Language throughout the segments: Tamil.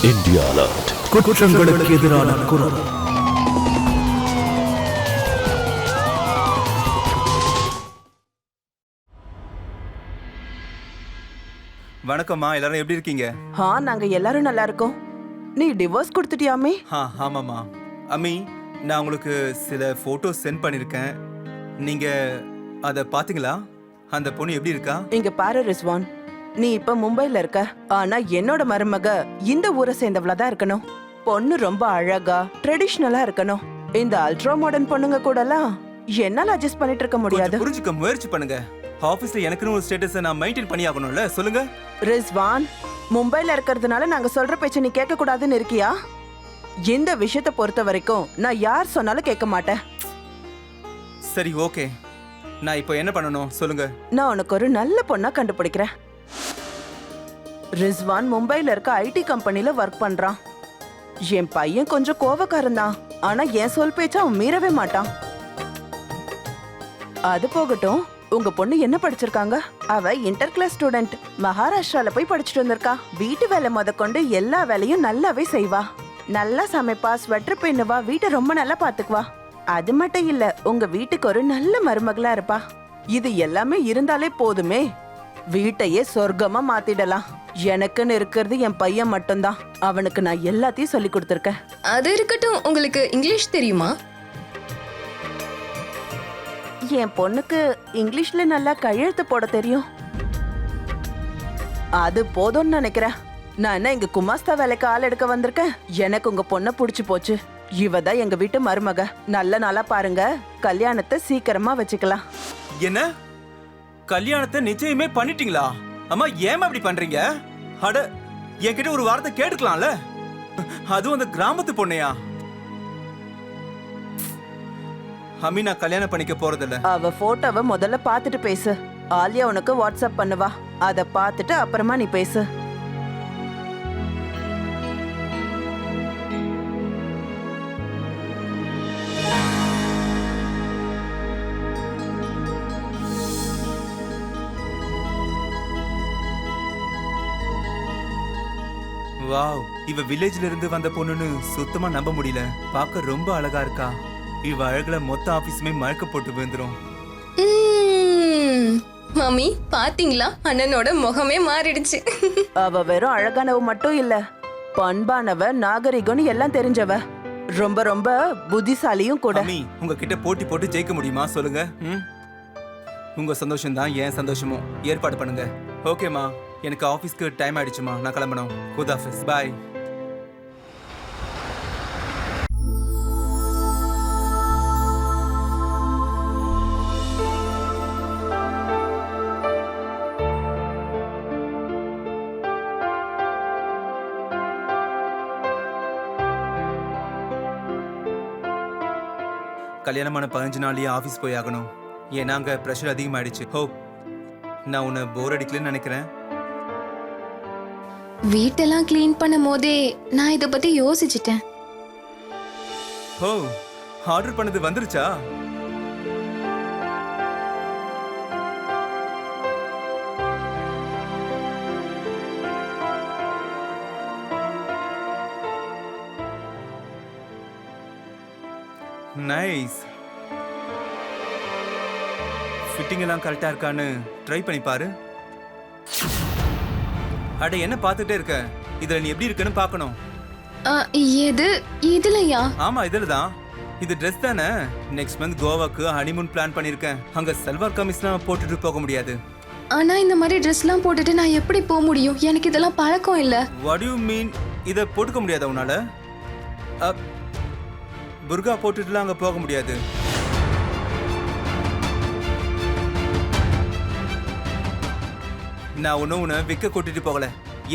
India alert. குற்றங்களுக்கு எதிரான குரல். வணக்கம்மா, எல்லாரும் எப்படி இருக்கீங்க? நாங்க எல்லாரும் நல்லா இருக்கோம். நீ டிவோர்ஸ் கொடுத்துட்டியாமே? ஆமாம்மா. அம்மி, நான் உங்களுக்கு சில போட்டோஸ் சென்ட் பண்ணிருக்கேன். நீங்க அத பாத்தீங்களா? அந்த பொண்ணு எப்படி இருக்கா? இங்க பாரு ரிஸ்வான், நீ இப்ப மும்பைல இருக்க. ஆனா என்னோட மருமக இந்த ஊரை சேர்ந்தவளா தான் இருக்கணும். பொண்ணு ரொம்ப அழகா ட்ரெடிஷனலா இருக்கணும். இந்த அல்ட்ரா மாடர்ன் பொண்ணுங்க கூடலாம் என்னால அட்ஜஸ்ட் பண்ணிட்டு இருக்க முடியாது. புரிஞ்சுக்க முயற்சி பண்ணுங்க. ஆபீஸ்ல எனக்குன்னு ஒரு ஸ்டேட்டஸை நான் மெயின்டைன் பண்ணி ஆகணும்ல. சொல்லுங்க ரிஸ்வான், மும்பைல இருக்கிறதுனால நாங்க சொல்ற பேச்ச நீ கேட்க கூடாதுன்னு இருக்கியா? இந்த விஷயத்தை பொறுத்த வரைக்கும் நான் யார் சொன்னாலும் கேட்க மாட்டேன். சரி, ஓகே. நான் இப்போ என்ன பண்ணணும் சொல்லுங்க. நான் உனக்கு ஒரு நல்ல பொண்ணா கண்டுபிடிக்கிறேன். ரிஸ்வான் மும்பைல இருக்க ஐடி கம்பெனில ஒர்க் பண்றான். என் பையன் கொஞ்சம் கோவக்காரன் தான், ஆனா என் சொல் பேச்ச அவன் மீறவே மாட்டான். அது போகட்டும், உங்க பொண்ணு என்ன படிச்சிருக்காங்க? அவ இன்டர் கிளாஸ் ஸ்டூடெண்ட். மகாராஷ்டிரால போய் படிச்சுட்டு வந்திருக்கா. வீட்டு வேலை முதற்கொண்டு எல்லா வேலையும் நல்லாவே செய்வா. நல்லா சமைப்பா, ஸ்வெட்டர் பின்னுவா, வீட்டை ரொம்ப நல்லா பாத்துக்குவா. அது மட்டும் இல்ல, உங்க வீட்டுக்கு ஒரு நல்ல மருமகளா இருப்பா. இது எல்லாமே இருந்தாலே போதுமே, வீட்டையே சொர்க்கமா மாத்திடலாம். எனக்குன்னு இருக்கிறது என் பையன் மட்டும்தான். அவனுக்கு நான் எல்லாத்தையும் சொல்லி கொடுத்துருக்கேன். அது இருக்கட்டும், உங்களுக்கு இங்கிலீஷ் தெரியுமா? என் பொண்ணுக்கு இங்கிலீஷ்ல நல்லா கையெழுத்து போட தெரியும். அது போதும்னு நினைக்கிறேன். நான் என்ன இங்க குமாஸ்தா வேலைக்கு ஆள் எடுக்க வந்திருக்கேன். எனக்கு உங்க பொண்ணை புடிச்சு போச்சு. இவதான் எங்க வீட்டு மருமக. நல்ல நாளா பாருங்க, கல்யாணத்தை சீக்கிரமா வச்சுக்கலாம். என்ன, கல்யாணத்தை நிச்சயமே பண்ணிட்டீங்களா? அம்மா, ஏமா இப்படி பண்றீங்க? அட, என்கிட்ட ஒரு வார்த்தை கேட்டுக்கலாம்ல. அதுவும் அந்த கிராமத்து பொண்ணையா? அம்மி, நான் கல்யாணம் பண்ணிக்க போறதில்ல. அவ போட்டோவை முதல்ல பாத்துட்டு பேசு. ஆலியா உனக்கு வாட்ஸ்அப் பண்ணுவா. அத பாத்துட்டு அப்புறமா நீ பேசு. வாவ், இவ வில்லேஜ்ல இருந்து வந்த பொண்ணுன்னு சுத்தமா நம்ப முடியல. பார்க்க ரொம்ப அழகா இருக்கா. இவ அழகுல மொத்த ஆபீஸுமே மயக்க போட்டு விழுந்துரும். மம்மி, பாத்தீங்களா? அண்ணனோட முகமே மாறிடுச்சு. அவ வெறும் அழகானவ மட்டும் இல்ல, பண்பானவ, நாகரிகம்னு எல்லாம் தெரிஞ்சவ. ரொம்ப ரொம்ப புத்திசாலியும் கூட. அம்மி, உங்ககிட்ட போட்டி போட்டு ஜெயிக்க முடியுமா சொல்லுங்க? உங்க சந்தோஷம் தான் என் சந்தோஷமும். ஏற்பாடு பண்ணுங்க. ஓகேமா, எனக்கு ஆபீஸ்க்கு டைம் ஆயிடுச்சுமா, நான் கிளம்பணும். குட் ஆஃபீஸ், பாய். கல்யாணமான 15 நாள்லயே ஆபீஸ் போய் ஆகணும். ஏன்னா அங்க ப்ரெஷர் அதிகமாயிடுச்சு. ஹோப் நான் உன்னை போர் அடிக்கலன்னு நினைக்கிறேன். வீட்டெல்லாம் கிளீன் பண்ணும் போதே நான் இத பத்தி யோசிச்சிட்டேன். ஓ, ஆர்டர் பண்ணது வந்துருச்சா? நைஸ். ஃபிட்டிங் எல்லாம் கரெக்டா இருக்கான்னு ட்ரை பண்ணி பாரு. அட, என்ன பார்த்துட்டே இருக்க? இதுல நீ எப்படி இருக்குன்னு பார்க்கணும். எது இதுலயா? ஆமா, இதுலதான். இது ட்ரெஸ் தானே. நெக்ஸ்ட் மந்த் கோவாக்கு ஹனிமூன் பிளான் பண்ணிருக்கேன். அங்க சல்வார் கமிஸ்லாம் போட்டுட்டு போக முடியாது. ஆனா இந்த மாதிரி ட்ரெஸ்லாம் போட்டுட்டு நான் எப்படி போக முடியும்? எனக்கு இதெல்லாம் பழக்கம் இல்ல. What you mean? இத போட்டுக்க முடியாதா உன்னால? புர்கா போட்டுட்டுலாம் அங்க போக முடியாது. நான் உன்னை விக்க கூட்டிட்டு போகல.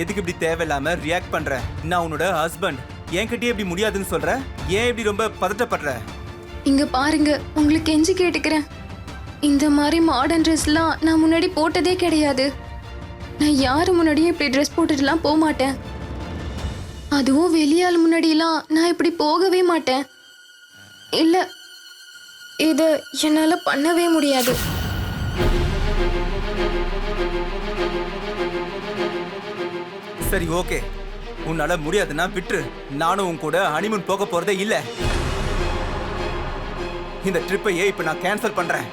எதுக்கு இப்படி தேவையில்லாம ரியாக்ட் பண்ற? நான் உன்னோட ஹஸ்பண்ட். என்கிட்டயே இப்படி முடியாதுன்னு சொல்ற? ஏன் இப்படி ரொம்ப பதட்டப்படுற? இங்க பாருங்க, உங்களுக்கு கெஞ்சி கேட்டுக்கிறேன். இந்த மாதிரி மாடர்ன் ட்ரெஸ்லாம் நான் முன்னாடி போட்டதே கிடையாது. நான் யாரு முன்னாடியும் இப்படி ட்ரெஸ் போட்டுட்டுலாம் போக மாட்டேன். அதுவும் வெளியால் முன்னாடிலாம் நான் இப்படி போகவே மாட்டேன். இல்ல, இது என்னால பண்ணவே முடியாது. சரி, ஓகே. உன்னால முடியாதுன்னா விட்டுரு. நானும் உன் கூட ஹனிமூன் போக போறதே இல்ல. இந்த ட்ரிப்பையே இப்ப நான் கேன்சல் பண்றேன்.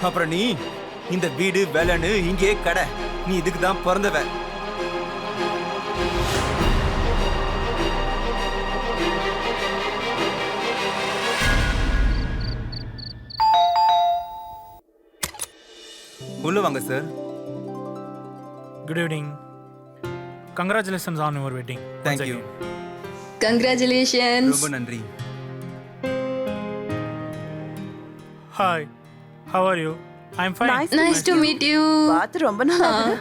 அப்புறம் நீ இந்த வீடு வேலைன்னு இங்கே கடை. நீ இதுக்கு தான் பிறந்தவ. உள்ள வாங்க sir. Good evening. Congratulations on your wedding. Thank Once you. again. Congratulations. ரொம்ப நன்றி. Hi. How are you? I'm fine. Nice to meet you. பார்த்து ரொம்ப நல்லா இருக்கு.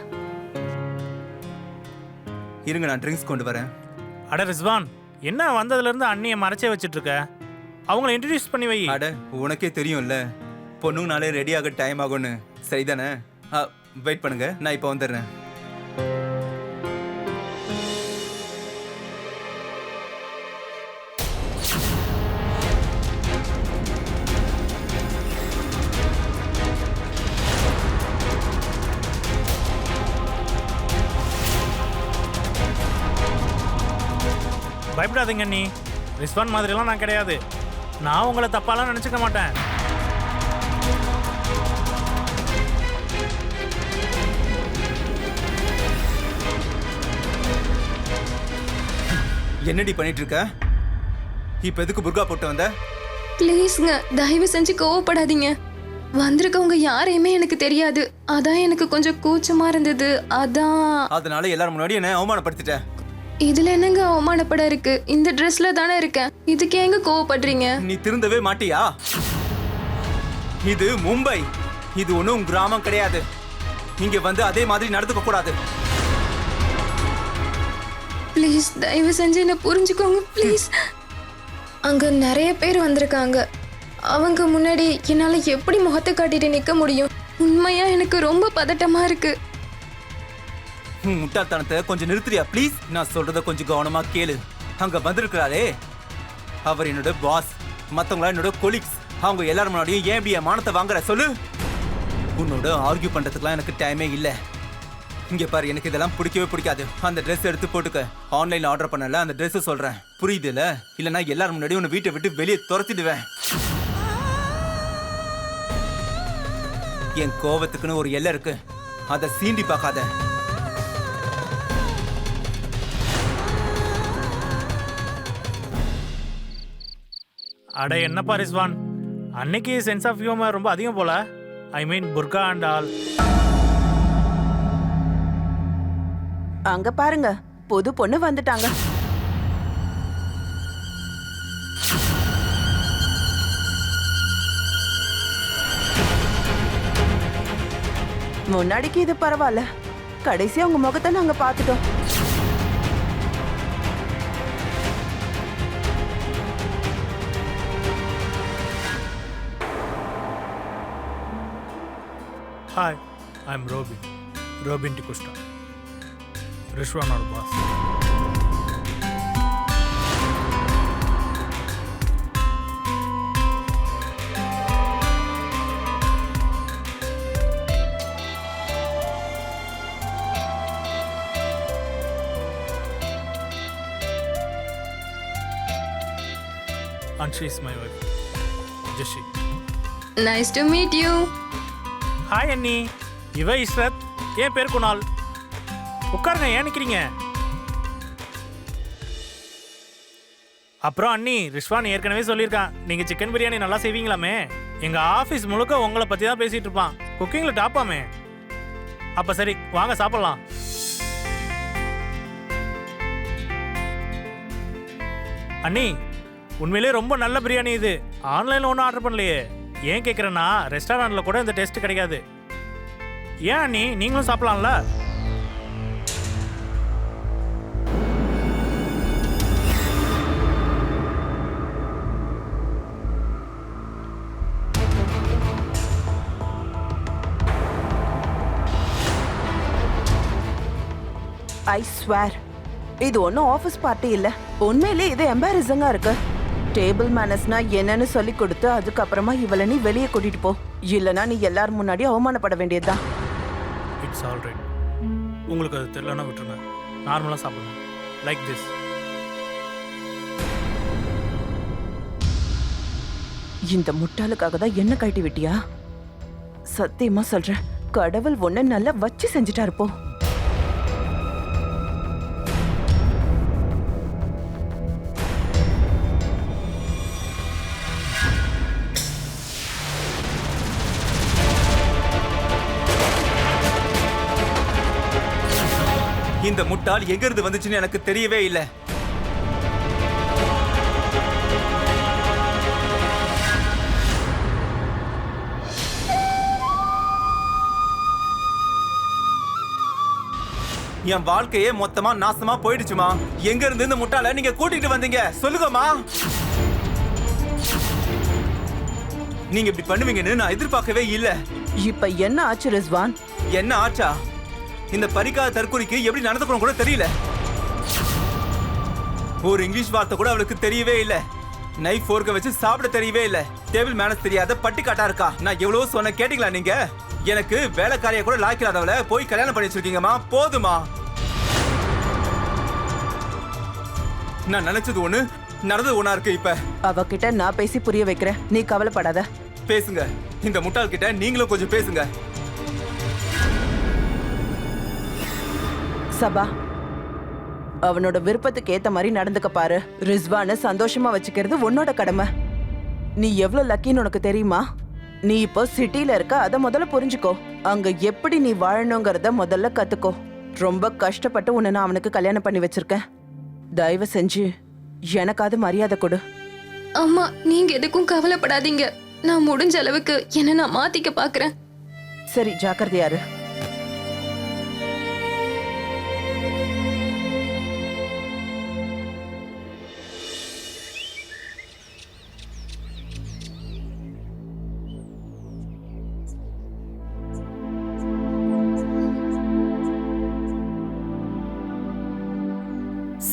இருங்க, நான் ட்ரிங்க்ஸ் கொண்டு வரேன். அட ரிஸ்வான், என்ன வந்ததுல இருந்து அண்ணியை மறைச்சே வச்சிட்டு இருக்க? அவங்கள இன்ட்ரடியூஸ் பண்ணி வை. அட உனக்கே தெரியும்ல, பொண்ணுங்கனாலே ரெடி ஆக டைம் ஆகும்னு. சரிதானே? வெயிட் பண்ணுங்க, நான் இப்போ வந்துடுறேன். பயப்படாதீங்க அண்ணி. ரிஸ்வான் மாதிரிலாம் நான் கிடையாது. நான் உங்களை தப்பாலாம் நினச்சிக்க மாட்டேன். என்னடி பண்ணிட்டு இருக்க? இப்ப எதுக்கு புர்கா போட்டு வந்த? ப்ளீஸ்ங்க, தயவு செஞ்சு கோவப்படாதீங்க. வந்திருக்கவங்க யாரையுமே எனக்கு தெரியாது. அதான் எனக்கு கொஞ்சம் கூச்சமா இருந்தது. அதான். அதனால எல்லாரும் முன்னாடி என்ன அவமானப்படுத்திட்ட. இதுல என்னங்க அவமானப்பட இருக்கு? இந்த ட்ரெஸ்ல தானே இருக்கேன். இதுக்கு எங்க கோவப்படுறீங்க? நீ திருந்தவே மாட்டியா? இது மும்பை. இது ஒன்றும் கிராமம் கிடையாது. இங்க வந்து அதே மாதிரி நடந்துக்க கூடாது. ப்ளீஸ் தயவு செஞ்சு என்ன புரிஞ்சுக்கோங்க ப்ளீஸ். அங்க நிறைய பேர் வந்திருக்காங்க. அவங்க முன்னாடி என்னால எப்படி முகத்தை காட்டிட்டு நிக்க முடியும்? உண்மையா எனக்கு ரொம்ப பதட்டமா இருக்கு. முட்டாள்தனத்தை கொஞ்சம் நிறுத்துறியா ப்ளீஸ்? நான் சொல்றத கொஞ்சம் கவனமா கேளு. அங்க வந்திருக்கிறாரே, அவர் என்னோட பாஸ். மத்தவங்களா என்னோட கொலீக்ஸ். அவங்க எல்லாரும் முன்னாடியும் ஏன் இப்படி என் மானத்தை வாங்குற சொல்லு? உன்னோட ஆர்கியூ பண்றதுக்குலாம் எனக்கு டைமே இல்ல. இங்க பாரு, எனக்கு இதெல்லாம் பிடிக்கவே பிடிக்காது. அந்த ட்ரெஸ் எடுத்து போட்டுக்க. ஆன்லைன்ல ஆர்டர் பண்ணல, அந்த ட்ரெஸ் சொல்றேன், புரியுதுல? இல்லைன்னா எல்லாரும் முன்னாடி உன்னை வீட்டை விட்டு வெளியே துரத்திடுவேன். என் கோவத்துக்குன்னு ஒரு எல்லை இருக்கு, அதை சீண்டி பார்க்காத. அட என்னப்பா ரிஸ்வான், அன்னைக்கு சென்ஸ் ஆஃப் ஹியூமர் ரொம்ப அதிகம் போல. ஐ மீன் புர்கா அண்ட் ஆல். அங்க பாருங்க, புது பொண்ணு வந்துட்டாங்க. முன்னாடிக்கு இது பரவாயில்ல. கடைசியா உங்க முகத்தை நாங்க பார்த்துட்டோம். Hi, I am Robin D'Costa. Rizwan our boss. And she is my wife, Jeshi. Nice to meet you. Hi அண்ணி, இவ இஸ்ரத், என் பேர் குணால். உட்காருங்க, ஏன் நிற்கிறீங்க? அப்புறம் அண்ணி, ரிஸ்வான் ஏற்கனவே சொல்லியிருக்கான், நீங்கள் சிக்கன் பிரியாணி நல்லா செய்வீங்களாமே. எங்கள் ஆஃபீஸ் முழுக்க உங்களை பற்றி தான் பேசிகிட்டு இருப்பான். குக்கிங்கில் டாப்பாமே. அப்போ சரி, வாங்க சாப்பிட்லாம். அண்ணி, உண்மையிலே ரொம்ப நல்ல பிரியாணி இது. ஆன்லைனில் ஒன்றும் ஆர்டர் பண்ணலையே. ஏன் கேட்குறேன்னா, ரெஸ்டாரண்ட்டில் கூட இந்த டேஸ்ட் கிடைக்காது. ஏன் அண்ணி, நீங்களும் சாப்பிட்லாம்ல? ஐ ஸ்வேர், இது ஒன்றும் ஆஃபீஸ் பார்ட்டி இல்ல. உண்மையிலே இது எம்பாரசிங்கா இருக்கு. டேபிள் மேனர்ஸ்னா என்னன்னு சொல்லி கொடுத்து அதுக்கப்புறமா இவளை நீ வெளியே கூட்டிட்டு போ. இல்லைன்னா நீ எல்லாரும் முன்னாடி அவமானப்பட வேண்டியதுதான். It's all right. உங்களுக்கு அது தெரியலன்னா விட்டுருங்க. நார்மலாக சாப்பிடுங்க. Like this. இந்த முட்டாளுக்காக தான் என்ன கழட்டி விட்டியா? சத்தியமா சொல்றேன், கடவுள் ஒண்ணு நல்லா வச்சு செஞ்சுட்டாரு போ. இந்த முட்டாள் எங்க இருந்து வந்துச்சுன்னு எனக்கு தெரியவே இல்லை. என் வாழ்க்கையே மொத்தமா நாசமா போயிடுச்சுமா. எங்க இருந்து இந்த முட்டாள நீங்க கூட்டிட்டு வந்தீங்க சொல்லுங்கம்மா. நீங்க இப்படி பண்ணுவீங்கன்னு நான் எதிர்பார்க்கவே இல்ல. இப்ப என்ன ஆச்சு ரிஸ்வான்? என்ன ஆச்சா? இந்த பரிகார தற்கொலைக்கு எப்படி நடந்துக்கணும் கூட தெரியல. ஒரு இங்கிலீஷ் வார்த்தை கூட அவளுக்கு தெரியவே இல்ல. நைஃப் ஃபோர்க்க வச்சு சாப்பிட தெரியவே இல்ல. டேபிள் மேனஸ் தெரியாத பட்டிக்காட்டா இருக்கா. நான் எவ்வளவு சொன்ன கேட்டீங்களா நீங்க? எனக்கு வேலைக்காரிய கூட லாய்க்காதவள போய் கல்யாணம் பண்ணி வச்சிருக்கீங்கம்மா. போதுமா? நான் நினைச்சது ஒண்ணு, நடந்தது ஒண்ணா இருக்கு. இப்ப அவகிட்ட நான் பேசி புரிய வைக்கிறேன், நீ கவலைப்படாத. பேசுங்க. இந்த முட்டாள் கிட்ட நீங்களும் கொஞ்சம் பேசுங்க. சபா, அவனோட விருப்பத்துக்கு ஏத்த மாதிரி நடந்துக்க பாரு. ரிஸ்வானை சந்தோஷமா வச்சுக்கிறது உன்னோட கடமை. நீ எவ்வளவு லக்கின்னு உனக்கு தெரியுமா? நீ இப்போ சிட்டில இருக்க, அத முதல்ல புரிஞ்சுக்கோ. அங்க எப்படி நீ வாழணுங்கிறத முதல்ல கத்துக்கோ. ரொம்ப கஷ்டப்பட்டு உன்னை நான் அவனுக்கு கல்யாணம் பண்ணி வச்சிருக்கேன். தயவு செஞ்சு எனக்காவது மரியாதை கொடு. அம்மா, நீங்க எதுக்கும் கவலைப்படாதீங்க. நான் முடிஞ்ச அளவுக்கு என்ன நான் மாத்திக்க பாக்குறேன். சரி, ஜாக்கிரதையாரு.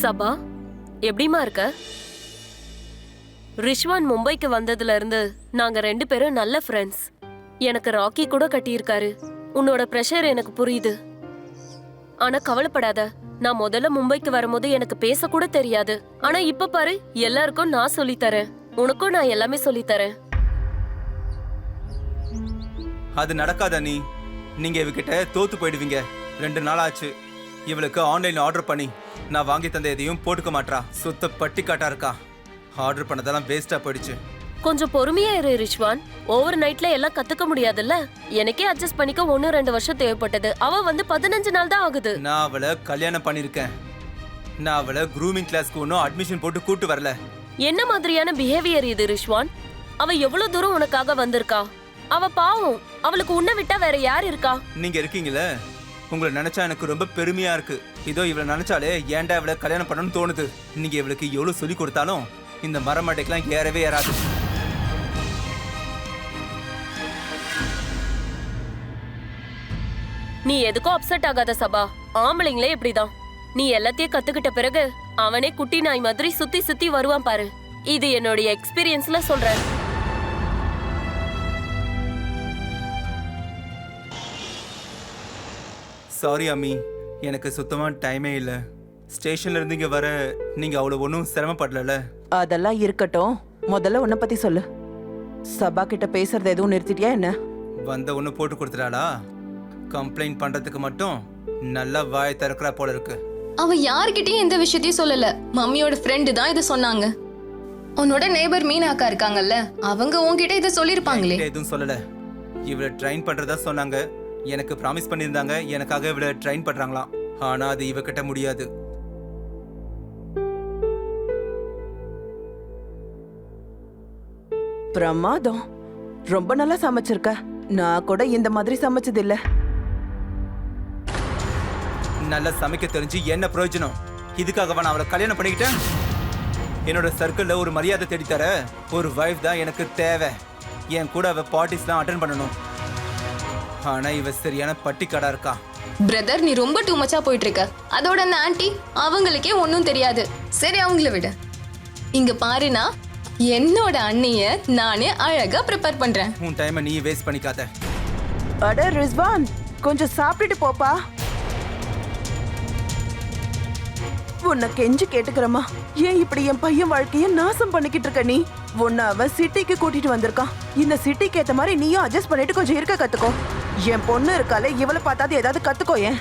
சபா, எப்படிமா இருக்க? ரிஷ்வான் மும்பைக்கு வந்ததுல இருந்து நாங்க 2 பேரும் நல்ல ஃப்ரெண்ட்ஸ். எனக்கு ராக்கி கூட கட்டியிருக்காரு. உன்னோட ப்ரெஷர் எனக்கு புரியுது. ஆனா கவலைப்படாத, நான் முதல்ல மும்பைக்கு வரும்போது எனக்கு பேச கூட தெரியாது. ஆனா இப்ப பாரு, எல்லாருக்கும் நான் சொல்லித்தரேன். உனக்கும் நான் எல்லாமே சொல்லித்தரேன். அது நடக்காத. நீங்க இவகிட்ட தோத்து போயிடுவீங்க. 2 நாள் ஆச்சு இவளுக்கு ஆன்லைன் ஆர்டர் பண்ணி. நான் வாங்கி தந்த எதையும் போட்டுக்க மாட்டா. சுத்த பட்டிக்காட்டா இருக்கா. ஆர்டர் பண்ணதெல்லாம் வேஸ்டா போயிடுச்சு. கொஞ்சம் பொறுமையா இரு ரிஷ்வான். ஓவர் நைட்ல எல்லாம் கத்துக்க முடியாதுல்ல. எனக்கே அட்ஜஸ்ட் பண்ணிக்க 1-2 வருஷம் தேவைப்பட்டது. அவ வந்து 15 நாள் தான் ஆகுது. நான் அவளை கல்யாணம் பண்ணிருக்கேன். நான் அவளை க்ரூமிங் கிளாஸ்க்கு ஒன்னும் அட்மிஷன் போட்டு கூட்டு வரல. என்ன மாதிரியான பிஹேவியர் இது ரிஷ்வான்? அவ எவ்வளவு தூரம் உனக்காக வந்திருக்கா. அவ பாவம். அவளுக்கு உன்னை விட்டா வேற யார் இருக்கா? நீங்க இருக்கீங்களே, உங்களை நினைச்சா எனக்கு ரொம்ப பெருமையா இருக்கு. இதோ இவளை நினைச்சாலே ஏன்டா இவளை கல்யாணம் பண்ணணும்னு தோணுது. நீங்க இவளுக்கு எவ்வளவு சொல்லி கொடுத்தாலும் இந்த மரமட்டைக்கெல்லாம் ஏறவே ஏறாது. நீ எதுக்கும் அப்செட் ஆகாத சபா. ஆம்பளைங்களே இப்படிதான். நீ எல்லாத்தையும் கத்துக்கிட்ட பிறகு அவனே குட்டி நாய் மாதிரி சுத்தி சுத்தி வருவான் பாரு. இது என்னுடைய எக்ஸ்பீரியன்ஸ்ல சொல்றேன். சாரி அம்மி, எனக்கு சுத்தமா டைமே இல்ல. ஸ்டேஷன்ல இருந்து இங்க வர நீங்க அவ்வளவு ஒன்றும் சிரமப்படல. அதெல்லாம் இருக்கட்டும், முதல்ல உன்னை பத்தி சொல்லு. சபா கிட்ட பேசுறது எதுவும் நிறுத்திட்டியா என்ன? வந்த ஒண்ணு போட்டு கொடுத்துட்டாளா? கம்ப்ளைண்ட் பண்றதுக்கு மட்டும் நல்லா வாய் திறக்கிறா போல இருக்கு. அவ யார்கிட்டயும் எந்த விஷயத்தையும் சொல்லல. மம்மியோட ஃப்ரெண்டு தான் இதை சொன்னாங்க. உன்னோட நெய்பர் மீனா அக்கா இருக்காங்கல்ல, அவங்க உன்கிட்ட இதை சொல்லிருப்பாங்களே. எதுவும் சொல்லல. இவளை ட்ரெயின் பண்றதா சொன்னாங்க. எனக்கு ப்ராமிஸ் பண்ணியிருந்தாங்க எனக்காக இவளை ட்ரெயின் பண்றாங்களாம். ஆனா அது இவகிட்ட முடியாது. பிரமாதம், ரொம்ப நல்லா சமைச்சிருக்க. நான் கூட இந்த மாதிரி சமைச்சது இல்ல. நல்லா சமைக்க தெரிஞ்சு என்ன பிரயோஜனம்? இதுக்காக நான் அவளை கல்யாணம் பண்ணிக்கிட்டேன். என்னோட சர்க்கிள்ல ஒரு மரியாதை தேடித்தர ஒரு வைஃப் தான் எனக்கு தேவை. என் கூட அவ பார்ட்டிஸ் தான் அட்டென்ட் பண்ணணும். ஆனா இவ சரியான பட்டிக்காடா இருக்கா. பிரதர், நீ ரொம்ப டூ மச்சா போயிட்டு இருக்க. அதோட அந்த ஆன்ட்டி அவங்களுக்கே ஒன்னும் தெரியாது. சரி, அவங்கள விட. இங்க பாருனா, என்னோட அண்ணிய நானே அழகா ப்ரிப்பேர் பண்றேன். உன் டைமை நீ வேஸ்ட் பண்ணிக்காத. அட ரிஸ்வான், கொஞ்சம் சாப்பிட்டுட்டு போப்பா. உன்னை கெஞ்சி கேட்டுக்கிறமா, ஏன் இப்படி என் பையன் வாழ்க்கைய நாசம் பண்ணிக்கிட்டு இருக்க நீ? உன்னை அவன் சிட்டிக்கு கூட்டிட்டு வந்திருக்கான். இந்த சிட்டிக்கு ஏத்த மாதிரி நீயும் அட்ஜஸ்ட் பண்ணிட்டு கொஞ்சம் இருக்க கத்துக்கோ. என் பொண்ணு இருக்கால, இவளை பார்த்தாது ஏதாவது கத்துக்கோ. ஏன்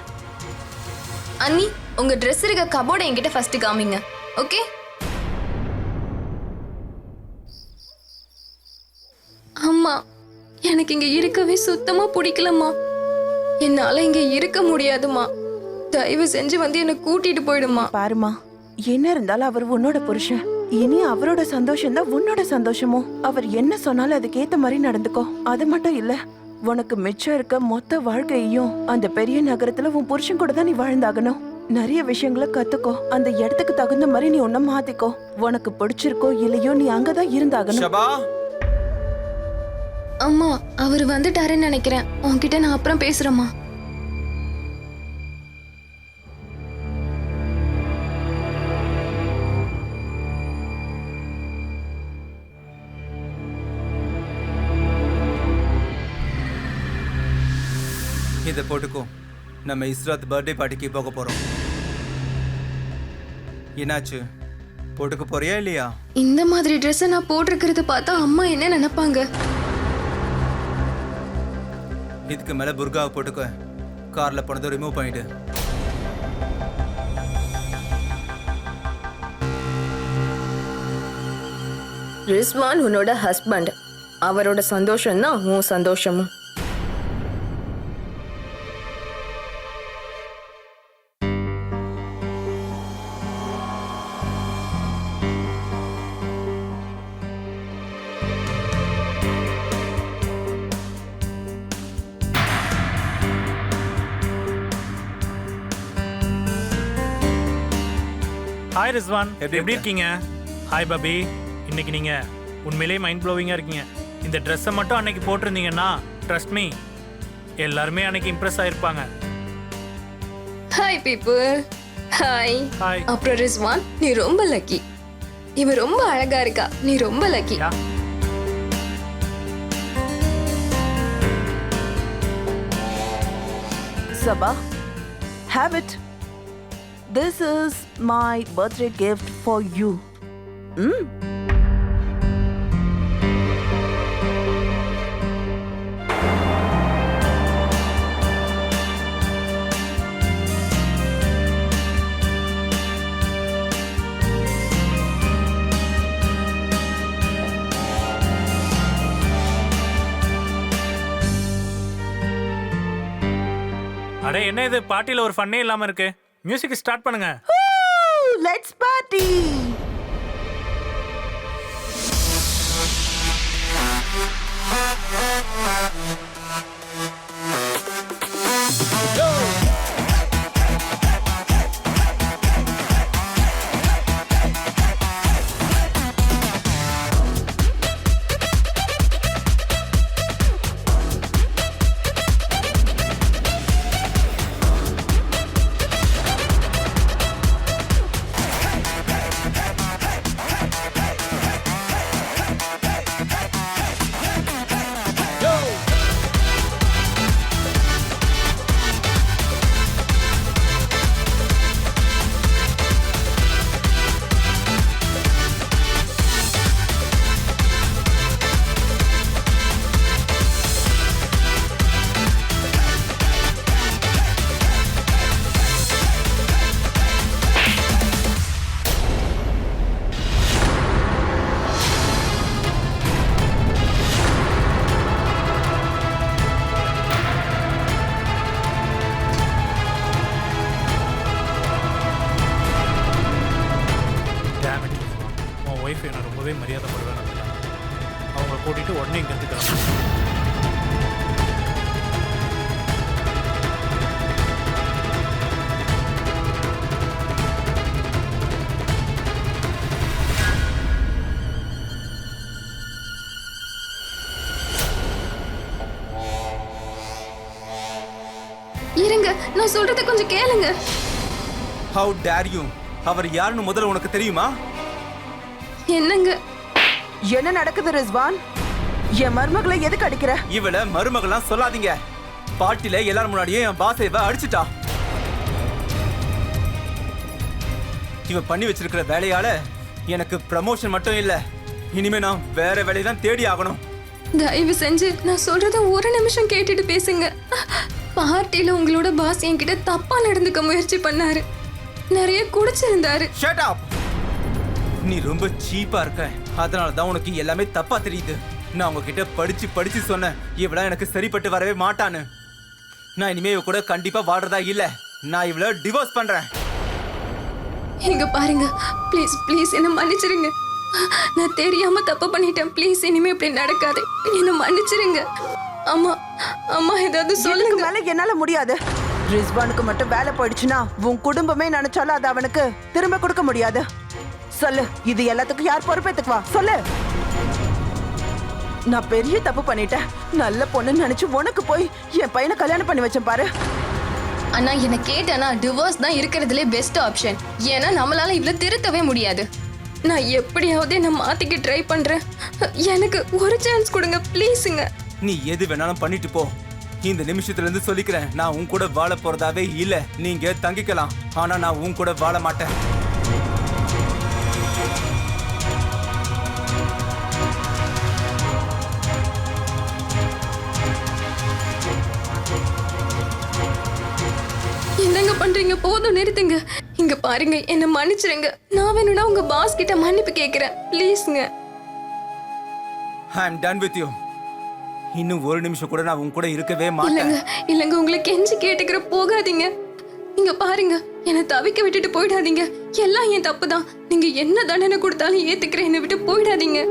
அண்ணி, உங்க ட்ரெஸ் இருக்க கபோர்டை என்கிட்ட ஃபர்ஸ்ட் காமிங்க. ஓகே? அம்மா, எனக்கு இங்க இருக்கவே சுத்தமா பிடிக்கலம்மா. என்னால இங்க இருக்க முடியாதுமா. தயவு செஞ்சு வந்து என்ன கூட்டிட்டு போயிடுமா. பாருமா, என்ன இருந்தாலும் அவர் உன்னோட புருஷன். இனி அவரோட சந்தோஷம் தான் உன்னோட சந்தோஷமும். அவர் என்ன சொன்னாலும் அதுக்கேத்த மாதிரி நடந்துக்கோ. அது மட்டும் இல்ல, உனக்கு மிச்சம் இருக்க மொத்த வாழ்க்கையையும் அந்த பெரிய நகரத்துல உன் புருஷன் கூட தான் நீ வாழ்ந்தாகணும். நிறைய விஷயங்களை கத்துக்கோ. அந்த இடத்துக்கு தகுந்த மாதிரி நீ உன்ன மாத்திக்கோ. உனக்கு பிடிச்சிருக்கோ இல்லையோ, நீ அங்கதான் இருந்தாகணும். ஷபா, அம்மா, அவர் வந்துட்டாருன்னு நினைக்கிறேன். உன்கிட்ட நான் அப்புறம் பேசுறேம்மா. இதை போட்டுக்கோ. நம்ம இஸ்ராத் பர்த்டே பார்ட்டிக்கு போக போறோம். என்னாச்சு, போட்டுக்க போறியா இல்லையா? இந்த மாதிரி ட்ரெஸ் நான் போட்டிருக்கிறத பார்த்தா அம்மா என்ன நினைப்பாங்க? இதுக்கு மேல புர்காவை போட்டுக்க. கார்ல போனதை ரிமூவ் பண்ணிடு. ரிஸ்வான் உன்னோட ஹஸ்பண்ட். அவரோட சந்தோஷம் தான் உன் சந்தோஷமும். ஹாய் ரிஸ்வான், எப்படி எப்படி இருக்கீங்க? ஹாய் பபி, இன்னைக்கு நீங்க உண்மையிலேயே மைண்ட் ப்ளோவிங்கா இருக்கீங்க. இந்த ட்ரெஸ்ஸை மட்டும் அன்னைக்கு போட்டிருந்தீங்கன்னா ட்ரஸ்ட் மீ, எல்லாருமே அன்னைக்கு இம்ப்ரெஸ் ஆயிருப்பாங்க. Hi people. ஹாய். ஹாய். அப்புறம் ரிஸ்வான், நீ ரொம்ப லக்கி. இவ ரொம்ப அழகா இருக்கா. நீ ரொம்ப lucky. Yeah. Sabah, have it. This is my birthday gift for you. அட என்ன இது, பார்ட்டில ஒரு ஃபன்னே இல்லாம இருக்கு. மியூசிக் ஸ்டார்ட் பண்ணுங்க. Woo! Let's party. ஒய்ஃப் என்ன ரொம்பவே மரியாதை பண்ணுவேன். அவங்கள கூட்டிட்டு உடனே இங்க இருந்துக்கலாம். இருங்க, நான் சொல்றத கொஞ்சம் கேளுங்க. How dare you? அவர் யாருன்னு முதல்ல உனக்கு தெரியுமா? என்னங்க? என்ன நடக்குது ரிஸ்வான்? என் மருமகளை எதுக்கு அடிக்கிற? இவள மருமகளாம் சொல்லாதீங்க. பார்ட்டில எல்லாரும் முன்னாடியே என் பாஸ் இவ அடிச்சிட்டா. இவன் பண்ணி வச்சிருக்கிற வேலையால எனக்கு ப்ரமோஷன் மட்டும் இல்ல, இனிமே நான் வேற வேலையை தான் தேடி ஆகணும். தயவு செஞ்சு நான் சொல்றத ஒரு நிமிஷம் கேட்டுட்டு பேசுங்க. பார்ட்டியில உங்களோட பாஸ் என்கிட்ட தப்பா நடந்துக்க முயற்சி பண்ணாரு. நிறைய குடிச்சிருந்தாரு. Shut up. நீ ரொம்ப சீப்பா இருக்க, அதனால தான் உனக்கு எல்லாமே தப்பா தெரியுது. நான் உங்ககிட்ட படிச்சு சொன்னேன் இவள எனக்கு சரிப்பட்டு வரவே மாட்டான்னு. நான் இனிமே இவ கூட கண்டிப்பா வாழ்றதா இல்ல. நான் இவள டிவோர்ஸ் பண்றேன். இங்க பாருங்க, ப்ளீஸ் ப்ளீஸ் என்ன மன்னிச்சிருங்க. நான் தெரியாம தப்பு பண்ணிட்டேன். ப்ளீஸ் இனிமே இப்படி நடக்காது. என்ன மன்னிச்சிருங்க. அம்மா அம்மா ஏதாவது இதுக்கு சொல்லுங்க. மேல என்னால முடியாது. ரிஸ்வானுக்கு மட்டும் வேலை போயிடுச்சுன்னா உன் குடும்பமே நினைச்சாலும் அது அவனுக்கு திரும்ப கொடுக்க முடியாது. சொல்லு, இது எல்லாத்துக்கும் யார் பொறுப்பேத்துக்குவா? சொல்லு. நான் பெரிய தப்பு பண்ணிட்டேன். நல்ல பொண்ணு நினைச்சு உனக்கு போய் என் பையனை கல்யாணம் பண்ணி வச்சேன் பாரு. அண்ணா என்ன கேட்டேன்னா டிவோர்ஸ் தான் இருக்கிறதுலே பெஸ்ட் ஆப்ஷன். ஏன்னா நம்மளால இவ்வளவு திருத்தவே முடியாது. நான் எப்படியாவது என்ன மாத்திக்க ட்ரை பண்றேன். எனக்கு ஒரு சான்ஸ் கொடுங்க ப்ளீஸுங்க. நீ எது வேணாலும் பண்ணிட்டு போ. இந்த நிமிஷத்துல இருந்து சொல்லிக்கிறேன், நான் உன் கூட வாழ போறதாவே இல்ல. நீங்க தங்கிக்கலாம், ஆனா நான் உன் கூட வாழ மாட்டேன். என்னங்க பண்றீங்க? போதும், நிறுத்துங்க. இங்க பாருங்க, என்ன மன்னிச்சிருங்க. நான் வேணும்னா உங்க பாஸ் கிட்ட மன்னிப்பு கேக்குறேன் ப்ளீஸ்ங்க. ஐ அம் டன் வித் யூ. இன்னும் ஒரு நிமிஷம் கூட நான் உன் கூட இருக்கவே இல்லங்க மாட்டேன். இல்லங்க, உங்களை கெஞ்சி கேட்டுக்கிற போகாதீங்க. இங்க பாருங்க, என்ன தவிக்க விட்டுட்டு போயிடாதீங்க. எல்லாம் என் தப்பு தான். நீங்க என்ன தண்டனை கொடுத்தாலும் ஏத்துக்கிறேன். என்னை விட்டு போயிடாதீங்க.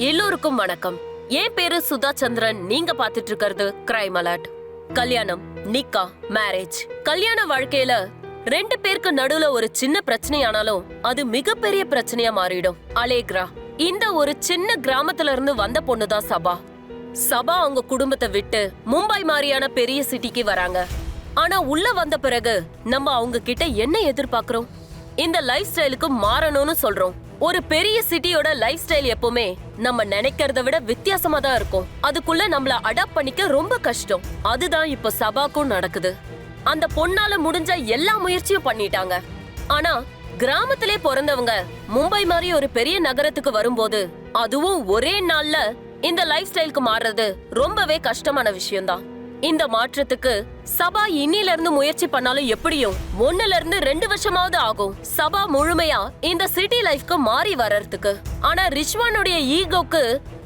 எல்லோருக்கும் வணக்கம். என் பேரு சுதா சந்திரன். நீங்க பாத்துட்டு இருக்கிறது கிரைம் அலர்ட். கல்யாணம், நிக்கா, மேரேஜ். கல்யாண வாழ்க்கையில 2 பேருக்கு நடுவுல ஒரு சின்ன பிரச்சனையானாலும் அது மிகப்பெரிய பிரச்சனையா மாறிடும். அலேக்ரா இந்த ஒரு சின்ன கிராமத்துல இருந்து வந்த பொண்ணுதான் சபா. சபா அவங்க குடும்பத்தை விட்டு மும்பை மாதிரியான பெரிய சிட்டிக்கு வராங்க. ஆனா உள்ள வந்த பிறகு நம்ம அவங்க கிட்ட என்ன எதிர்பார்க்கிறோம்? இந்த லைஃப் ஸ்டைலுக்கு மாறணும்னு சொல்றோம். ஒரு பெரிய சிட்டியோட லைஃப் ஸ்டைல் எப்பவுமே நம்ம நினைக்கிறத விட வித்தியாசமா தான் இருக்கும். அதுக்குள்ள நம்மள அடாப்ட் பண்ணிக்க ரொம்ப கஷ்டம். அதுதான் இப்ப சபாக்கும் நடக்குது. அந்த பொண்ணால முடிஞ்ச எல்லா முயற்சியும் பண்ணிட்டாங்க. ஆனா கிராமத்திலே பிறந்தவங்க மும்பை மாதிரி ஒரு பெரிய நகரத்துக்கு வரும்போது, அதுவும் ஒரே நாள்ல இந்த லைஃப் ஸ்டைலுக்கு மாறுறது ரொம்பவே கஷ்டமான விஷயம்தான். இந்த மாற்றத்துக்கு சபா இன்னில இருந்து முயற்சி பண்ணாலும் எப்படியும் 1ல இருந்து 2 வருஷமாவது ஆகும் சபா முழுமையா இந்த சிட்டி லைஃப்க்கு மாறி வர்றதுக்கு. ஆனா ரிஷ்வானுடைய ஈகோக்கு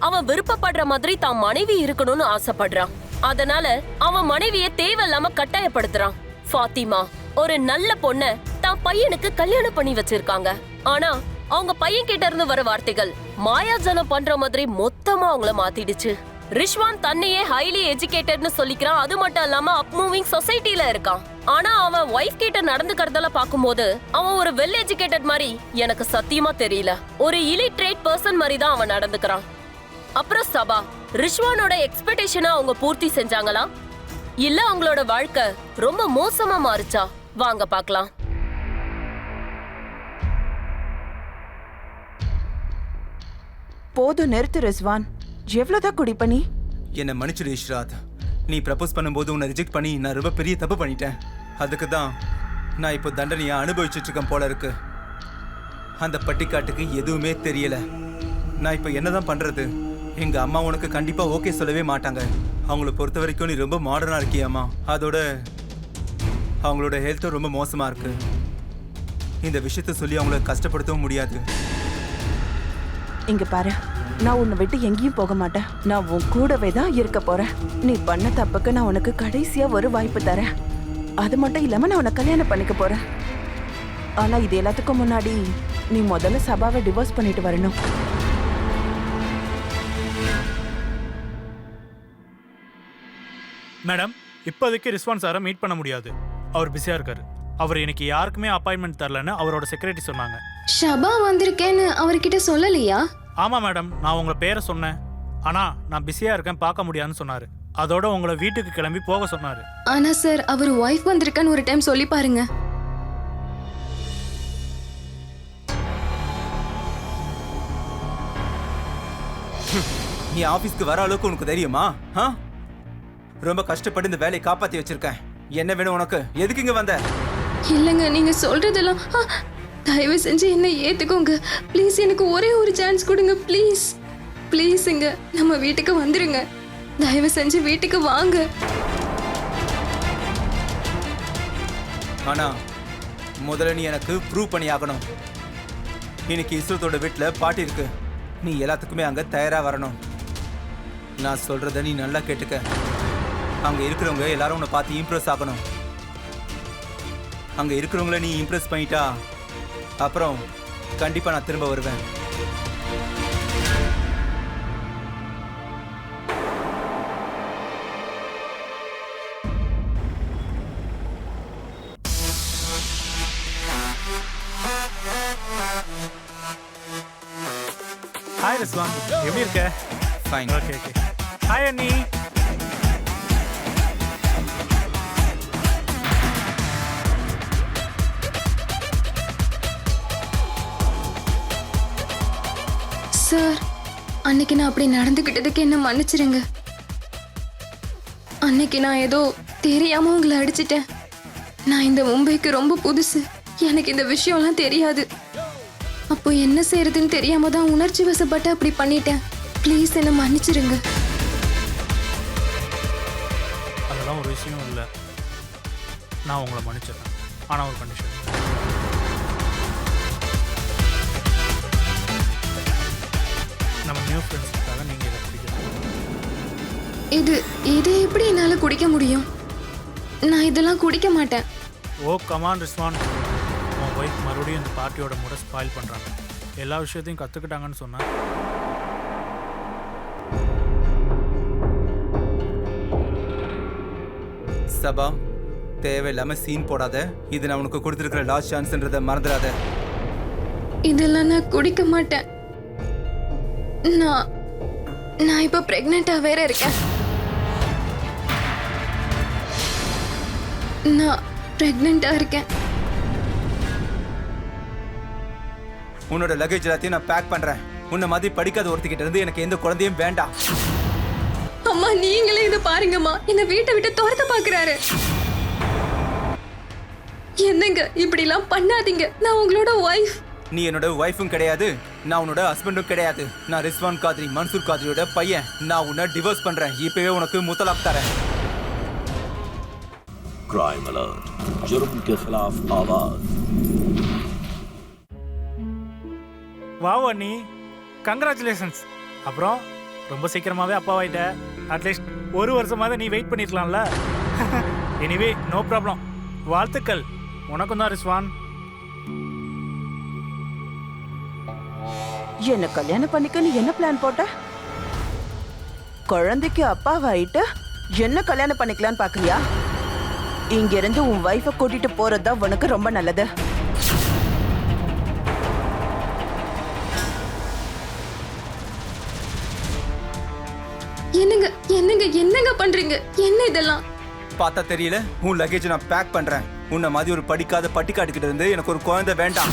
அவன் விருப்பப்படுற மாதிரி தான் மனைவி இருக்கணும்னு ஆசைப்படுறான். அதனால அவன் மனைவிய தேவையில்லாம கட்டாயப்படுத்துறான். ஃபாத்திமா ஒரு நல்ல பொண்ண தான் பையனுக்கு கல்யாணம் பண்ணி வச்சிருக்காங்க. ஆனா அவங்க பையன் கிட்ட இருந்து வர வார்த்தைகள் மாயாஜனம் பண்ற மாதிரி மொத்தமா அவங்கள மாத்திடுச்சு. ரிஷ்வான் தன்னையே ஹைலி எஜுகேட்டட்னு சொல்லிக்கிறான். அது மட்டும் இல்லாம அப் மூவிங் சொசைட்டில இருக்கான். ஆனா அவன் வைஃப் கிட்ட நடந்துக்கிறதெல்லாம் பாக்கும்போது அவன் ஒரு வெல் எஜுகேட்டட் மாதிரி எனக்கு சத்தியமா தெரியல. ஒரு இலிட்ரேட் பர்சன் மாதிரி தான் அவன் நடந்துக்கிறான். அப்புறம் சபா ரிஷ்வானோட எக்ஸ்பெக்டேஷனை அவங்க பூர்த்தி செஞ்சாங்களா, இல்ல அவங்களோட வாழ்க்கை ரொம்ப மோசமா மாறுச்சா? வாங்க பார்க்கலாம். போதும், நிறுத்து ரிஸ்வான். எவ்வளவுதான் குடிப்ப நீ? என்ன மன்னிச்சிடு இஷ்ராத். நீ ப்ரப்போஸ் பண்ணும்போது உன்னை ரிஜெக்ட் பண்ணி நான் ரொம்ப பெரிய தப்பு பண்ணிட்டேன். அதுக்கு தான் நான் இப்போ தண்டனையை அனுபவிச்சுட்டு இருக்கேன் போல இருக்கு. அந்த பட்டிக்காட்டுக்கு எதுவுமே தெரியல. நான் இப்போ என்னதான் பண்றது? எங்க அம்மா உனக்கு கண்டிப்பா ஓகே சொல்லவே மாட்டாங்க. அவங்கள பொறுத்த வரைக்கும் நீ ரொம்ப மாடர்னா இருக்கியாம்மா. அதோட அவங்களோட ஹெல்த்தும் ரொம்ப மோசமா இருக்கு. இந்த விஷயத்த சொல்லி அவங்கள கஷ்டப்படுத்தவும் முடியாது. இங்க பாரு, நான் உன்னை விட்டு எங்கேயும் போக மாட்டேன். நான் உன் கூடவே தான் இருக்க போறேன். நீ பண்ண தப்புக்கு நான் உனக்கு கடைசியா ஒரு வாய்ப்பு தரேன். அது மட்டும் இல்லாம நான் உன்னை கல்யாணம் பண்ணிக்க போறேன். ஆனா இது எல்லாத்துக்கும் முன்னாடி நீ முதல்ல சபாவை டிவோர்ஸ் பண்ணிட்டு வரணும். மேடம், இப்போதைக்கு ரிஸ்வான் சாரை மீட் பண்ண முடியாது. அவர் பிஸியா இருக்காரு. அவர் இன்னைக்கு யாருக்குமே அப்பாயின்மெண்ட் தரலன்னு அவரோட செக்ரட்டரி சொன்னாங்க. ஷபா வந்திருக்கேன்னு அவர்கிட்ட சொல்லலையா? ஆமா மேடம், நான் உங்க பேரை சொன்னேன். ஆனா நான் பிஸியா இருக்கேன், பார்க்க முடியாதுன்னு சொன்னாரு. அதோட உங்களை வீட்டுக்கு கிளம்பி போக சொன்னாரு. ஆனா சார், அவர் ஒய்ஃப் வந்திருக்கான்னு ஒரு டைம் சொல்லி பாருங்க. நீ ஆபீஸ்க்கு வர அளவுக்கு உனக்கு தெரியுமா? ரொம்ப கஷ்டப்பட்டு இந்த வேலையை காப்பாத்தி வச்சிருக்கேன். என்ன வேணும் உனக்கு? எதுக்கு இங்க வந்த? இல்லைங்க, நீங்க சொல்றதெல்லாம் தயவு செஞ்சு என்ன ஏத்துக்கோங்க ப்ளீஸ். எனக்கு ஒரே ஒரு சான்ஸ் கொடுங்க ப்ளீஸ். ப்ளீஸுங்க, நம்ம வீட்டுக்கு வந்துருங்க. தயவு செஞ்சு வீட்டுக்கு வாங்க. ஆனா முதல்ல நீ எனக்கு ப்ரூவ் பண்ணி ஆகணும். இன்னைக்கு இஸ்ரத்தோட வீட்டுல பார்ட்டி இருக்கு. நீ எல்லாத்துக்குமே அங்க தயாரா வரணும். நான் சொல்றத நீ நல்லா கேட்டுக்க. அங்க இருக்கிறவங்க எல்லாரும் உன்னை பார்த்து இம்ப்ரெஸ் ஆகணும். அங்க இருக்கிறவங்கள நீ இம்ப்ரெஸ் பண்ணிட்டா அப்புறம் கண்டிப்பா நான் திரும்ப வருவேன். ஹாய் ரிஸ்வான், எப்படி இருக்க? ஃபைன். Okay okay. ஹாய் அண்ணி. சார், அன்னைக்கு நான் அப்படி நடந்துக்கிட்டதுக்கு என்ன மன்னிச்சிருங்க. அன்னைக்கு நான் ஏதோ தெரியாம உங்களை அடிச்சிட்டேன். நான் இந்த மும்பைக்கு ரொம்ப புதுசு, எனக்கு இந்த விஷயம்லாம் தெரியாது. அப்போ என்ன செய்யறதுன்னு தெரியாம தான் உணர்ச்சி வசப்பட்டு அப்படி பண்ணிட்டேன். ப்ளீஸ் என்ன மன்னிச்சிருங்க. அதெல்லாம் ஒரு விஷயம் இல்லை, நான் உங்களை மன்னிச்சிடுறேன். ஆனால் ஒரு கண்டிஷன். நம்ம நியூ ஃப்ரெண்ட்ஸுக்காக நீங்கள் இதை குடிக்கணும். இது எப்படி என்னால குடிக்க முடியும்? நான் இதெல்லாம் குடிக்க மாட்டேன். ஓ கமான் ரிஸ்வான், உன் ஒய்ஃப் மறுபடியும் இந்த பார்ட்டியோட முறை ஸ்பாயில் பண்ணுறாங்க. எல்லா விஷயத்தையும் கற்றுக்கிட்டாங்கன்னு சொன்னேன். சபா, தேவையில்லாம சீன் போடாத. இது நான் உனக்கு கொடுத்துருக்கிற லாஸ்ட் சான்ஸ்ன்றதை மறந்துடாத. இதெல்லாம் நான் குடிக்க மாட்டேன். நான் இப்ப பிரெக்னெண்டா வேற இருக்கேன். நான் பிரெக்னெண்டா இருக்கேன். உன்னோட லக்கேஜ் எல்லாத்தையும் நான் பேக் பண்றேன். உன்னை மாதிரி படிக்காத ஒருத்திக்கிட்ட இருந்து எனக்கு எந்த குழந்தையும் வேண்டாம். அம்மா, நீங்களே இதை பாருங்கம்மா, என்ன வீட்டை விட்டு துரத்த பாக்குறாரு. என்னங்க இப்படி எல்லாம் பண்ணாதீங்க. நான் உங்களோட ஒய்ஃப். நீ என்னோட ஒய்ஃபும் கிடையாது, நான் உன்னோட ஹஸ்பண்டும் கிடையாது. நான் ரிஸ்வான் காத்ரி, மன்சூர் காத்ரியோட பையன். நான் உன்னை டிவோர்ஸ் பண்றேன். இப்பவே உனக்கு முத்தலாக் தரேன். क्राइम अलर्ट, जुर्म के खिलाफ आवाज. வாவ் அண்ணி, கங்க்ராச்சுலேஷன்ஸ். அப்புறம் ரொம்ப சீக்கிரமாகவே அப்பாவாயிட்ட. அட்லீஸ்ட் ஒரு வருஷமாவது நீ வெயிட் பண்ணிருக்கலாம்ல. Anyway no problem. வாழ்த்துக்கள். உனக்கும் தான் ரிஸ்வான். என்ன கல்யாணம் பண்ணிக்க நீ என்ன பிளான் போட்ட? குழந்தைக்கு அப்பாவாயிட்டு என்ன கல்யாணம் பண்ணிக்கலான்னு பாக்குறியா? இங்க இருந்து உன் வைஃப கூட்டிட்டு போறதுதான் உனக்கு ரொம்ப நல்லது. என்னங்க என்னங்க என்னங்க பண்றீங்க? என்ன இதெல்லாம்? பார்த்தா தெரியல, உன் லக்கேஜ் நான் பேக் பண்றேன். உன்னை மாதிரி ஒரு படிக்காத பட்டிக்காட்டுக்கிட்ட இருந்து எனக்கு ஒரு குழந்தை வேண்டாம்.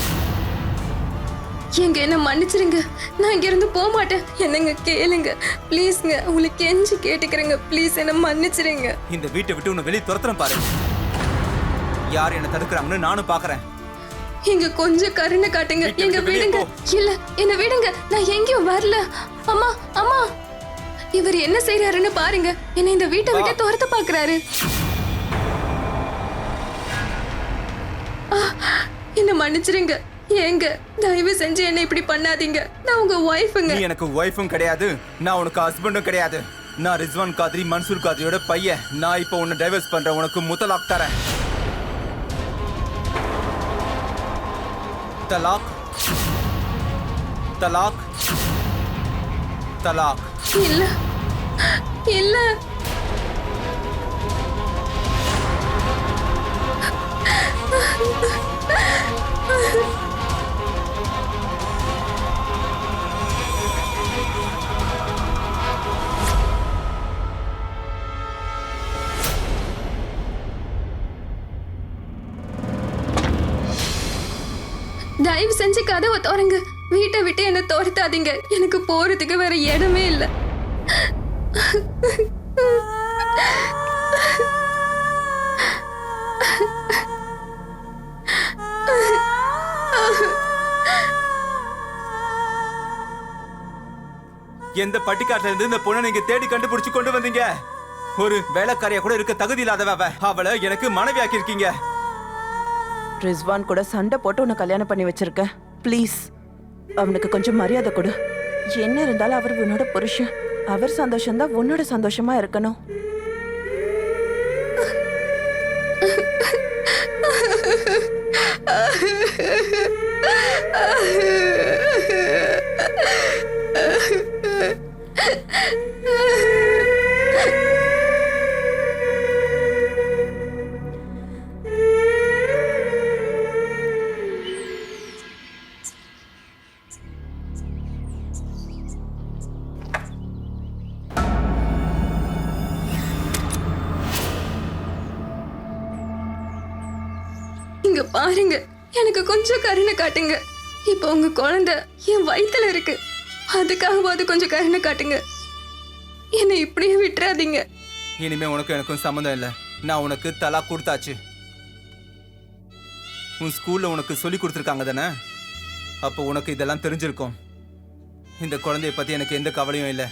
எங்க என்ன மன்னிச்சிருங்க. நான் இங்க இருந்து போக மாட்டேன். என்னங்க கேளுங்க ப்ளீஸ்ங்க, உங்களுக்கு கெஞ்சி கேட்டுக்கிறேங்க. ப்ளீஸ் என்ன மன்னிச்சிருங்க. இந்த வீட்டை விட்டு உன்னை வெளியே துரத்துறேன் பாரு. யார் என்ன தடுக்கிறாங்கன்னு நானும் பாக்குறேன். இங்க கொஞ்சம் கருணை காட்டுங்க. எங்க விடுங்க. இல்ல என்ன விடுங்க, நான் எங்கேயும் வரல. அம்மா அம்மா, இவர் என்ன செய்யறாருன்னு பாருங்க. என்ன இந்த வீட்டை விட்டு துரத்த பாக்குறாரு. என்ன மன்னிச்சிருங்க. ஏங்க தயவு செஞ்சு என்ன இப்படி பண்ணாதீங்க. நான் உங்க ஒய்ஃபுங்க. நீ எனக்கு ஒய்ஃபும் கிடையாது, நான் உனக்கு ஹஸ்பண்டும் கிடையாது. நான் ரிஸ்வான் காத்ரி, மன்சூர் காத்ரியோட பையன். நான் இப்போ உன்னை டைவர்ஸ் பண்றேன். உனக்கு முத்தலாக் தரேன். தலாக், தலாக், தலாக். இல்ல இல்ல. தயவு செஞ்சு செஞ்சு கதவை திறங்க. வீட்டை விட்டு என்ன துரத்தாதீங்க. எனக்கு போறதுக்கு வேற இடமே இல்லை. எந்த பட்டிக்காட்டுல இருந்து இந்த பொண்ணை நீங்க தேடி கண்டுபிடிச்சு கொண்டு வந்தீங்க? ஒரு வேலைக்காரியா கூட இருக்க தகுதி இல்லாதவ. அவளை எனக்கு மனைவியாக்கி இருக்கீங்க. ரிஸ்வான் கூட சண்டை போட்டு உன்னை கல்யாணம் பண்ணி வச்சிருக்க. ப்ளீஸ் அவனுக்கு கொஞ்சம் மரியாதை கொடு. என்ன இருந்தாலும் அவர் உன்னோட புருஷன். அவர் சந்தோஷம்தான் உன்னோட சந்தோஷமா இருக்கணும். இங்க பாருங்க, எனக்கு கொஞ்சம் கருணை காட்டுங்க. இப்போ உங்க குழந்தை என் வயித்துல இருக்கு. அதுக்காகவாது கொஞ்சம் கருணை காட்டுங்க. என்னை இப்படியே விட்டுறாதீங்க. இனிமே உனக்கு எனக்கும் சம்மந்தம் இல்லை. நான் உனக்கு தலாக் கொடுத்தாச்சு. உன் ஸ்கூல்ல உனக்கு சொல்லி கொடுத்துருக்காங்க தானே? அப்போ உனக்கு இதெல்லாம் தெரிஞ்சிருக்கும். இந்த குழந்தைய பத்தி எனக்கு எந்த கவலையும் இல்லை.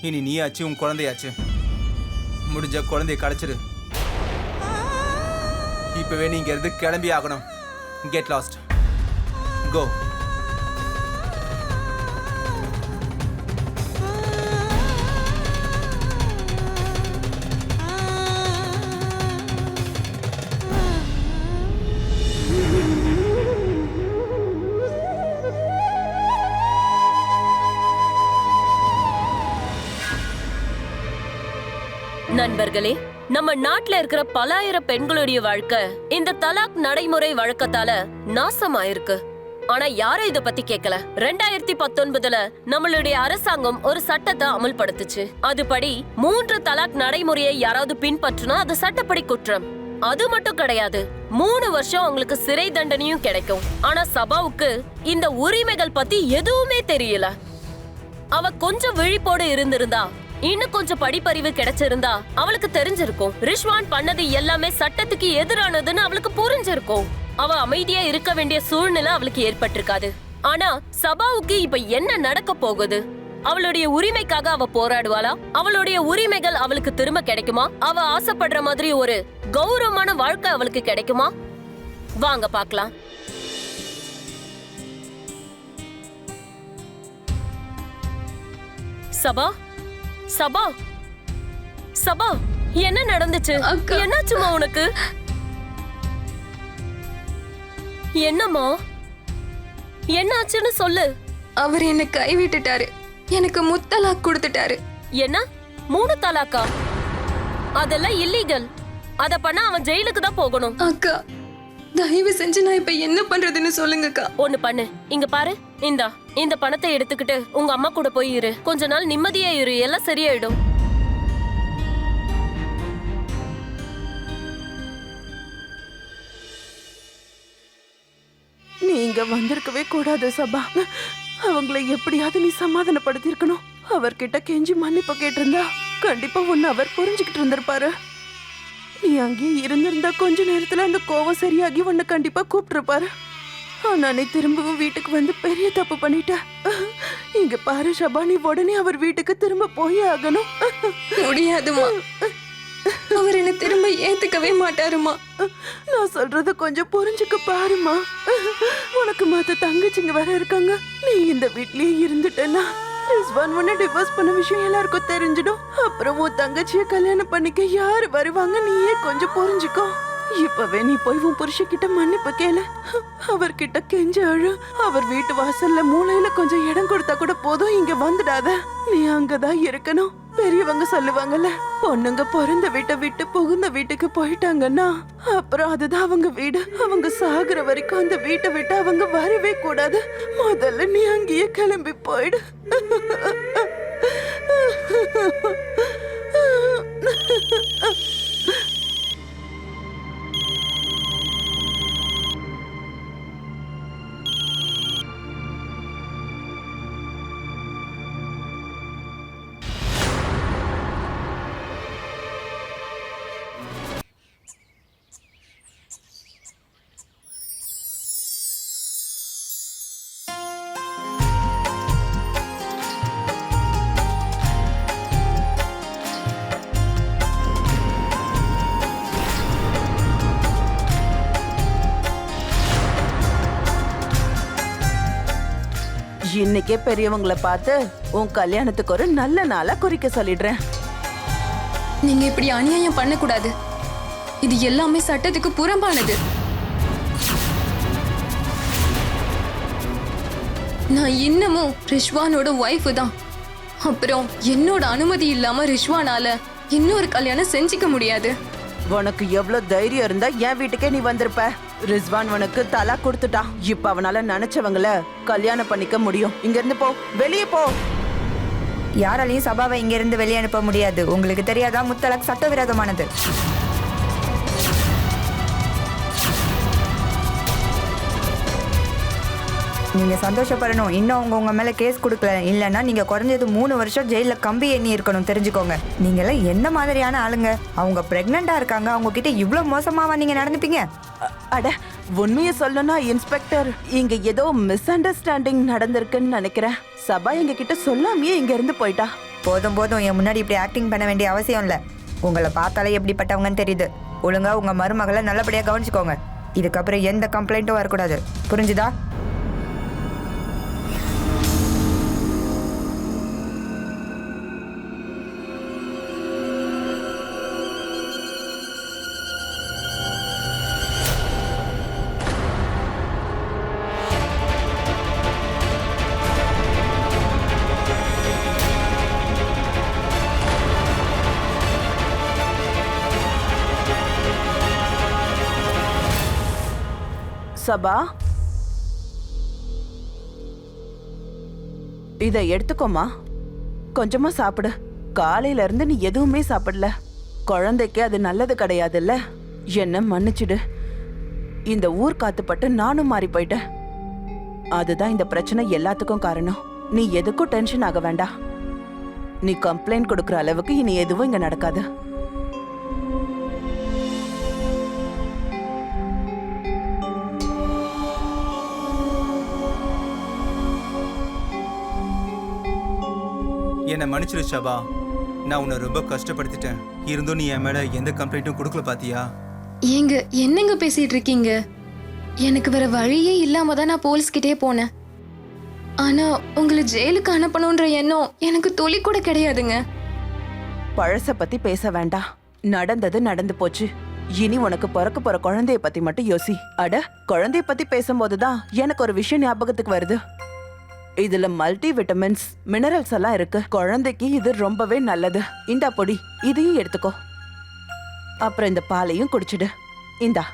இனி நீயாச்சு, உன் குழந்தையாச்சு. முடிஞ்ச குழந்தைய கலைச்சிரு. இப்பவே நீங்க இருந்து கிளம்பி ஆகணும். Get lost. கோ. நண்பர்களே, நம்ம நாட்டுல இருக்கிற பல ஆயிரம் பெண்களுடைய வாழ்க்கை இந்த தலாக் நடைமுறை வழக்கத்தால நாசமாயிருக்கு. ஆனா யாரும் இத பத்தி கேட்கல. 2019 நம்மளுடைய அரசாங்கம் ஒரு சட்டத்தை அமல்படுத்துச்சு. அதுபடி 3 தலாக் நடைமுறையை யாராவது பின்பற்றினா அது சட்டப்படி குற்றம். அது மட்டும் கிடையாது, 3 வருஷம் அவங்களுக்கு சிறை தண்டனையும் கிடைக்கும். ஆனா சபாவுக்கு இந்த உரிமைகள் பத்தி எதுவுமே தெரியல. அவ கொஞ்சம் விழிப்போடு இருந்திருந்தா, இன்னும் கொஞ்சம் படிப்பறிவு கிடைச்சிருந்தா அவளுக்கு தெரிஞ்சிருக்கும். ரிஷ்வான் பண்ணது எல்லாமே சட்டத்துக்கு எதிரானதுன்னு அவளுக்கு புரிஞ்சிருக்கும். அவ அமைதியா இருக்க வேண்டிய சூழ்நிலை அவளுக்கு ஏற்பட்டிருக்காது. ஆனா சபாவுக்கு இப்ப என்ன நடக்க போகுது? அவளுடைய உரிமைக்காக அவ போராடுவாளா? அவளுடைய உரிமைகள் அவளுக்கு திரும்ப கிடைக்குமா? அவ ஆசைப்படுற மாதிரி ஒரு கௌரவமான வாழ்க்கை அவளுக்கு கிடைக்குமா? வாங்க பார்க்கலாம். சபா, சபா, சபா, என்ன நடந்துச்சு? என்னாச்சுமா உனக்கு? என்னம்மா, என்னாச்சுன்னு சொல்லு. அவர் என்னை கைவிட்டுட்டாரு. எனக்கு முத்தலாக் கொடுத்துட்டாரு. என்ன 3 தலாக்கா? அதெல்லாம் இல்லீகல். அத பண்ணா அவன் ஜெயிலுக்கு தான் போகணும். அக்கா, தயவு செஞ்சு நான் இப்ப என்ன பண்றதுன்னு சொல்லுங்கக்கா. ஒண்ணு பண்ணு, இங்க பாரு. இந்த பணத்தை எடுத்துக்கிட்டு உங்க அம்மா கூட போய் இரு. கொஞ்ச நாள் நிம்மதியா இரு, எல்லாம் சரியாயிடும். நீங்க வந்திருக்கவே கூடாது சபா. அவங்கள எப்படியாவது நீ சமாதானப்படுத்திருக்கணும். அவர்கிட்ட கெஞ்சி மன்னிப்பு கேட்டிருந்தா கண்டிப்பா உன்னை அவர் புரிஞ்சுக்கிட்டு இருந்திருப்பாரு. நீ அங்கேயே இருந்திருந்தா கொஞ்ச நேரத்துல அந்த கோவம் சரியாகி உன்னை கண்டிப்பா கூப்பிட்டுருப்பாரு. ஆனா நீ திரும்பவும் வீட்டுக்கு வந்து பெரிய தப்பு பண்ணிட்ட. இங்க பாரு ஷபா, நீ உடனே அவர் வீட்டுக்கு திரும்ப போய் ஆகணும். முடியாதுமா, அவர் என்ன திரும்ப ஏத்துக்கவே மாட்டாருமா. நான் சொல்றத கொஞ்சம் புரிஞ்சுக்க பாருமா. உனக்கு மத்த தங்கச்சிங்க வேற இருக்காங்க. நீ இந்த வீட்லயே இருந்துட்டேன்னா ரிஸ்வான் உன்னை டிவோர்ஸ் பண்ண விஷயம் எல்லாருக்கும் தெரிஞ்சிடும். அப்புறம் உன் தங்கச்சிய கல்யாணம் பண்ணிக்க யாரு வருவாங்க? நீயே கொஞ்சம் புரிஞ்சுக்கோ. இப்பவே நீ போய் உன் புருஷன்கிட்ட மன்னிப்பு கேளு. அவர்கிட்ட கெஞ்ச அழு. அவர் வீட்டு வாசல்ல மூலையில கொஞ்சம் இடம் கொடுத்தா கூட போதும். இங்க வந்துடாத. நீ அங்கதான் இருக்கணும். பெரியவங்க சொல்லுவாங்கல்ல, பொண்ணுங்க பிறந்த வீட்டை விட்டு புகுந்த வீட்டுக்கு போயிட்டாங்கன்னா அப்புறம் அதுதான் அவங்க வீடு. அவங்க சாகுற வரைக்கும் அந்த வீட்டை விட்டு அவங்க வரவே கூடாது. முதல்ல நீ அங்கேயே கிளம்பி போயிடு. இன்னைக்கே பெரியவங்களை பார்த்து உன் கல்யாணத்துக்கு ஒரு நல்ல நாளா குறிக்க சொல்லிடுறேன். நீங்க இப்படி அநியாயம் பண்ணக்கூடாது. இது எல்லாமே சட்டத்துக்கு புறம்பானது. நான் இன்னமும் ரிஷ்வானோட ஒய்ஃபு தான். அப்புறம் என்னோட அனுமதி இல்லாம ரிஷ்வானால இன்னொரு கல்யாணம் செஞ்சுக்க முடியாது. உனக்கு எவ்வளவு தைரியம் இருந்தா என் வீட்டுக்கே நீ வந்திருப்ப. ரிஸ்வான் உனக்கு தலா கொடுத்துட்டான். இப்ப அவனால நினைச்சவங்கள கல்யாணம் பண்ணிக்க முடியும். இங்க இருந்து போ, வெளியே போ. யாராலையும் சபாவை இங்கிருந்து வெளியே அனுப்ப முடியாது. உங்களுக்கு தெரியாதா, முத்தலாக் சட்டவிரோதமானது. நீங்க சந்தோஷப்படணும். இன்னும் அவங்க உங்க மேல கேஸ் கொடுக்கல. இல்லைன்னா நீங்க குறைஞ்சது 3 வருஷம் ஜெயில கம்பி எண்ணி இருக்கணும். தெரிஞ்சுக்கோங்க. நீங்க எல்லாம் எந்த மாதிரியான ஆளுங்க? அவங்க பிரெக்னண்டா இருக்காங்க. அவங்க கிட்ட இவ்வளவு மோசமாவா நீங்க நடந்துப்பீங்க? அட, உண்மையை சொல்லணும்னா இன்ஸ்பெக்டர், இங்க ஏதோ மிஸ் அண்டர்ஸ்டாண்டிங் நடந்திருக்குன்னு நினைக்கிறேன். சபா எங்க கிட்ட சொல்லாமையே இங்க இருந்து போயிட்டா. போதும் போதும், என் முன்னாடி இப்படி ஆக்டிங் பண்ண வேண்டிய அவசியம் இல்லை. உங்களை பார்த்தாலே எப்படிப்பட்டவங்கன்னு தெரியுது. ஒழுங்கா உங்க மருமகளை நல்லபடியா கவனிச்சுக்கோங்க. இதுக்கப்புறம் எந்த கம்ப்ளைண்ட்டும் வரக்கூடாது. புரிஞ்சுதா? சபா, இதை எடுத்துக்கோமா. கொஞ்சமா சாப்பிடு. காலையில இருந்து நீ எதுவுமே சாப்பிடல. குழந்தைக்கு அது நல்லது கிடையாதுல்ல. என்ன மன்னிச்சிடு. இந்த ஊர் காத்துப்பட்டு நானும் மாறி போயிட்டேன். அதுதான் இந்த பிரச்சனை எல்லாத்துக்கும் காரணம். நீ எதுக்கும் டென்ஷன் ஆக வேண்டாம். நீ கம்ப்ளைண்ட் கொடுக்கற அளவுக்கு இனி எதுவும் இங்க நடக்காது. என்னை மன்னிச்சிரு ஷபா. நான் உன்னை ரொம்ப கஷ்டப்படுத்திட்டேன். இருந்தும் நீ என் மேல எந்த கம்ப்ளைண்ட்டும் கொடுக்கல பாத்தியா? ஏங்க என்னங்க பேசிட்டு இருக்கீங்க? எனக்கு வேற வழியே இல்லாம தான் நான் போலீஸ்கிட்டே போனேன். ஆனா உங்களை ஜெயிலுக்கு அனுப்பணுன்ற எண்ணம் எனக்கு துளி கூட கிடையாதுங்க. பழச பத்தி பேச வேண்டாம். நடந்தது நடந்து போச்சு. இனி உனக்கு பிறக்க போற குழந்தைய பத்தி மட்டும் யோசி. அட, குழந்தைய பத்தி பேசும்போதுதான் எனக்கு ஒரு விஷயம் ஞாபகத்துக்கு வருது. இதுல மல்டி விட்டமின்ஸ், மினரல்ஸ் எல்லாம் இருக்கு. குழந்தைக்கு இது ரொம்பவே நல்லது. இந்தா பொடி, இதையும் எடுத்துக்கோ. அப்புறம் இந்த பாலையும் குடிச்சிடு. இந்தா.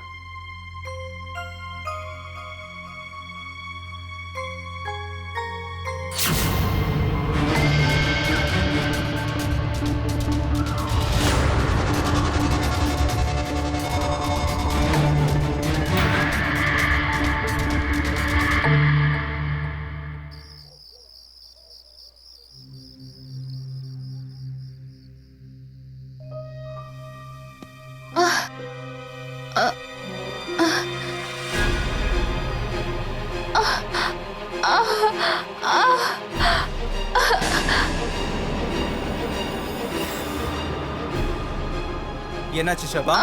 என்னாச்சு ஷபா?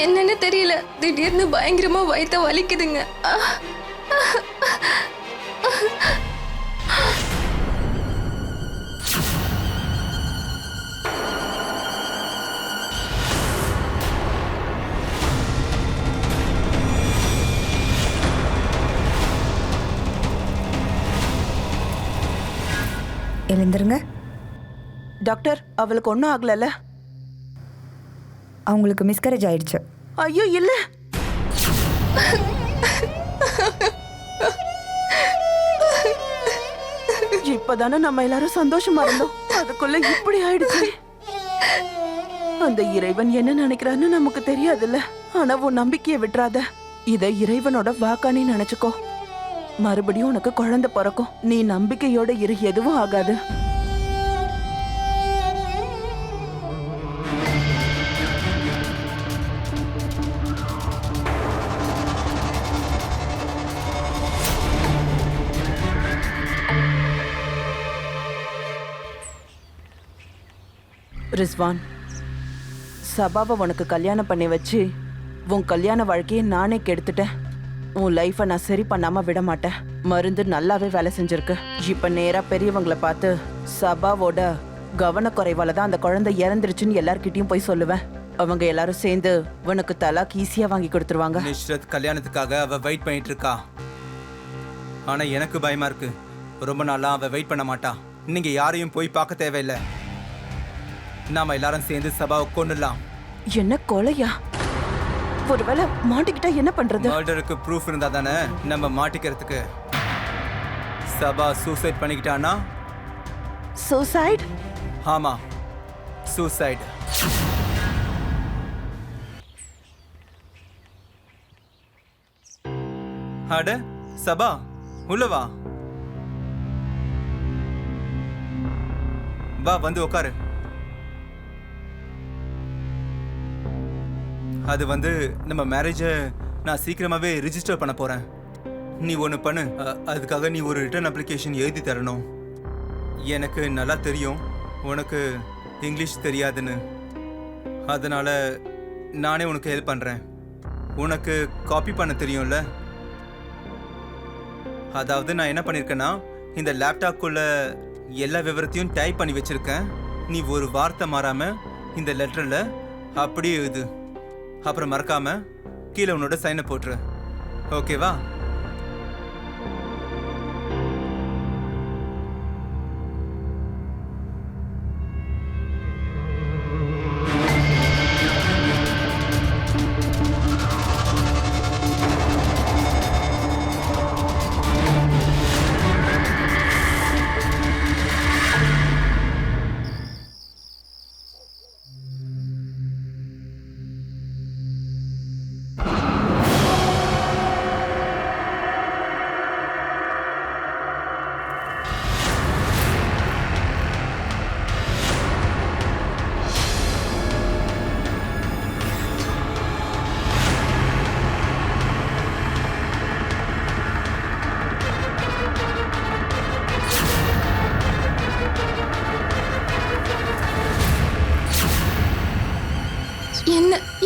என்னன்னு தெரியல. திடீர்னு பயங்கரமா வயித்த வலிக்குதுங்க. எழுந்துருங்க. டாக்டர், அவளுக்கு ஒன்றும் ஆகலல்ல? அவங்களுக்கு மிஸ்கரேஜ் ஆயிடுச்சு. ஐயோ இல்ல. இப்பதானே நம்ம எல்லாரும் சந்தோஷமா இருந்தோம். அதுக்குள்ள இப்படி ஆயிடுச்சு. அந்த இறைவன் என்ன நினைக்கிறான்னு நமக்கு தெரியாதுல்ல. ஆனா உன் நம்பிக்கையை விட்டுறாத. இத இறைவனோட வாக்கானே நினைச்சுக்கோ. மறுபடியும் உனக்கு குழந்தை பிறக்கும். நீ நம்பிக்கையோட இரு, எதுவும் ஆகாது. ரிஸ்வான், சபாவை உனக்கு கல்யாணம் பண்ணி வச்சு உன் கல்யாண வாழ்க்கையை நானே கெடுத்துட்டேன். உன் லைஃபை நான் சரி பண்ணாம விட மாட்டேன். மருந்து நல்லாவே வேலை செஞ்சிருக்கு. இப்ப நேரா பெரியவங்கள பார்த்து சபாவோட கவனக்குறைவால தான் அந்த குழந்தை இறந்துருச்சுன்னு எல்லார்கிட்டயும் போய் சொல்லுவேன். அவங்க எல்லாரும் சேர்ந்து உனக்கு தலாக் ஈஸியா வாங்கி கொடுத்துருவாங்க. நிஷ்ரத் கல்யாணத்துக்காக அவ வெயிட் பண்ணிட்டு இருக்கா. ஆனா எனக்கு பயமா இருக்கு. ரொம்ப நாளா அவ வெயிட் பண்ண மாட்டா. நீங்க யாரையும் போய் பார்க்க தேவையில்லை. நாம எல்லாரும் சேர்ந்து சபாவை கொன்னுடலாம். என்ன கொலையா? ஒருவேளை மாட்டிக்கிட்டா என்ன பண்றது? மர்டருக்கு ப்ரூஃப் இருந்தா தானே நம்ம மாட்டிக்கிறதுக்கு. சபா சூசைட் பண்ணிக்கிட்டானா? சூசைட்? ஆமா, சூசைட். அட சபா, உள்ள வா. வா வந்து உட்காரு. அது நம்ம மேரேஜை நான் சீக்கிரமாவே ரிஜிஸ்டர் பண்ண போறேன். நீ ஒன்று பண்ணு. அதுக்காக நீ ஒரு ரிட்டர்ன் அப்ளிகேஷன் எழுதி தரணும். எனக்கு நல்லா தெரியும் உனக்கு இங்கிலீஷ் தெரியாதுன்னு. அதனால நானே உனக்கு ஹெல்ப் பண்றேன். உனக்கு காப்பி பண்ண தெரியும்ல? அதாவது நான் என்ன பண்ணிருக்கேன்னா, இந்த லேப்டாப்குள்ள எல்லா விவரத்தையும் டைப் பண்ணி வச்சிருக்கேன். நீ ஒரு வார்த்தை மாறாம இந்த லெட்டர்ல அப்படியே எழுது. அப்புறம் மறக்காம கீழே உன்னோட சைனை போட்டுரு. ஓகேவா?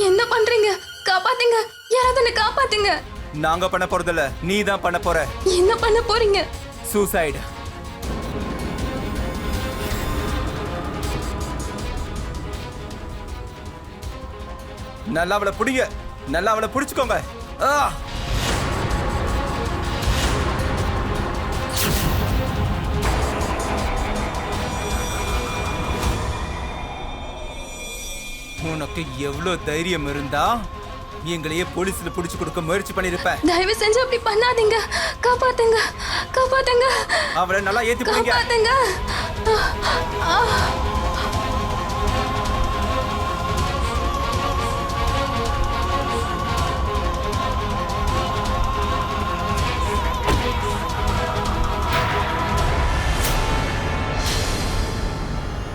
என்ன பண்றீங்க? காப்பாத்துங்க, யாராவது என்ன காப்பாத்துங்க. நாங்க பண்ண போறதில்ல, நீ தான் பண்ண போற. என்ன பண்ண போறீங்க? சூசைட். நல்லா அவளை பிடிங்க, நல்லா அவளை பிடிச்சுக்கோங்க. உனக்கு எவ்வளவு தைரியம் இருந்தா எங்களையே போலீஸ்ல புடிச்சு கொடுக்க முயற்சி பண்ணிருப்ப. தயவு செஞ்சு அப்படி பண்ணாதீங்க. காப்பாத்துங்க, காப்பாத்துங்க. அவளை நல்லா ஏத்தி பிடிங்க. காப்பாத்துங்க.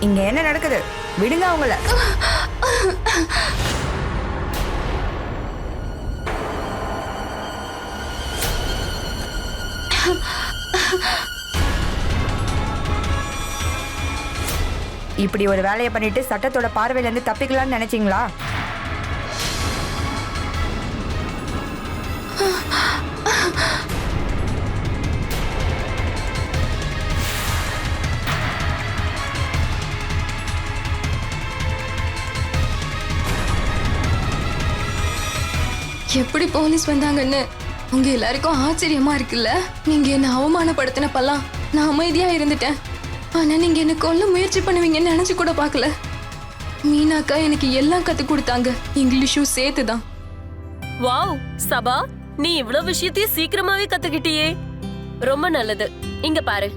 இங்க என்ன நடக்குது? விடுங்க அவங்கள. இப்படி ஒரு வேலையை பண்ணிட்டு சட்டத்தோட பார்வையில இருந்து தப்பிக்கலாம்னு நினைச்சீங்களா? எப்படி போலீஸ் வந்தாங்கன்னு உங்க எல்லாருக்கும் ஆச்சரியமா இருக்குல்ல? நீங்க என்ன அவமானப்படுத்தினப்பெல்லாம் நான் அமைதியா இருந்துட்டேன். ஆனா நீங்க என்ன கொல்ல முயற்சி பண்ணுவீங்கன்னு நினைச்சு கூட பார்க்கல. மீனாக்கா எனக்கு எல்லாம் கத்து கொடுத்தாங்க, இங்கிலீஷும் சேர்த்துதான். வாவ் சபா, நீ இவ்வளவு விஷயத்தையும் சீக்கிரமாவே கத்துக்கிட்டியே. ரொம்ப நல்லது. இங்க பாரு,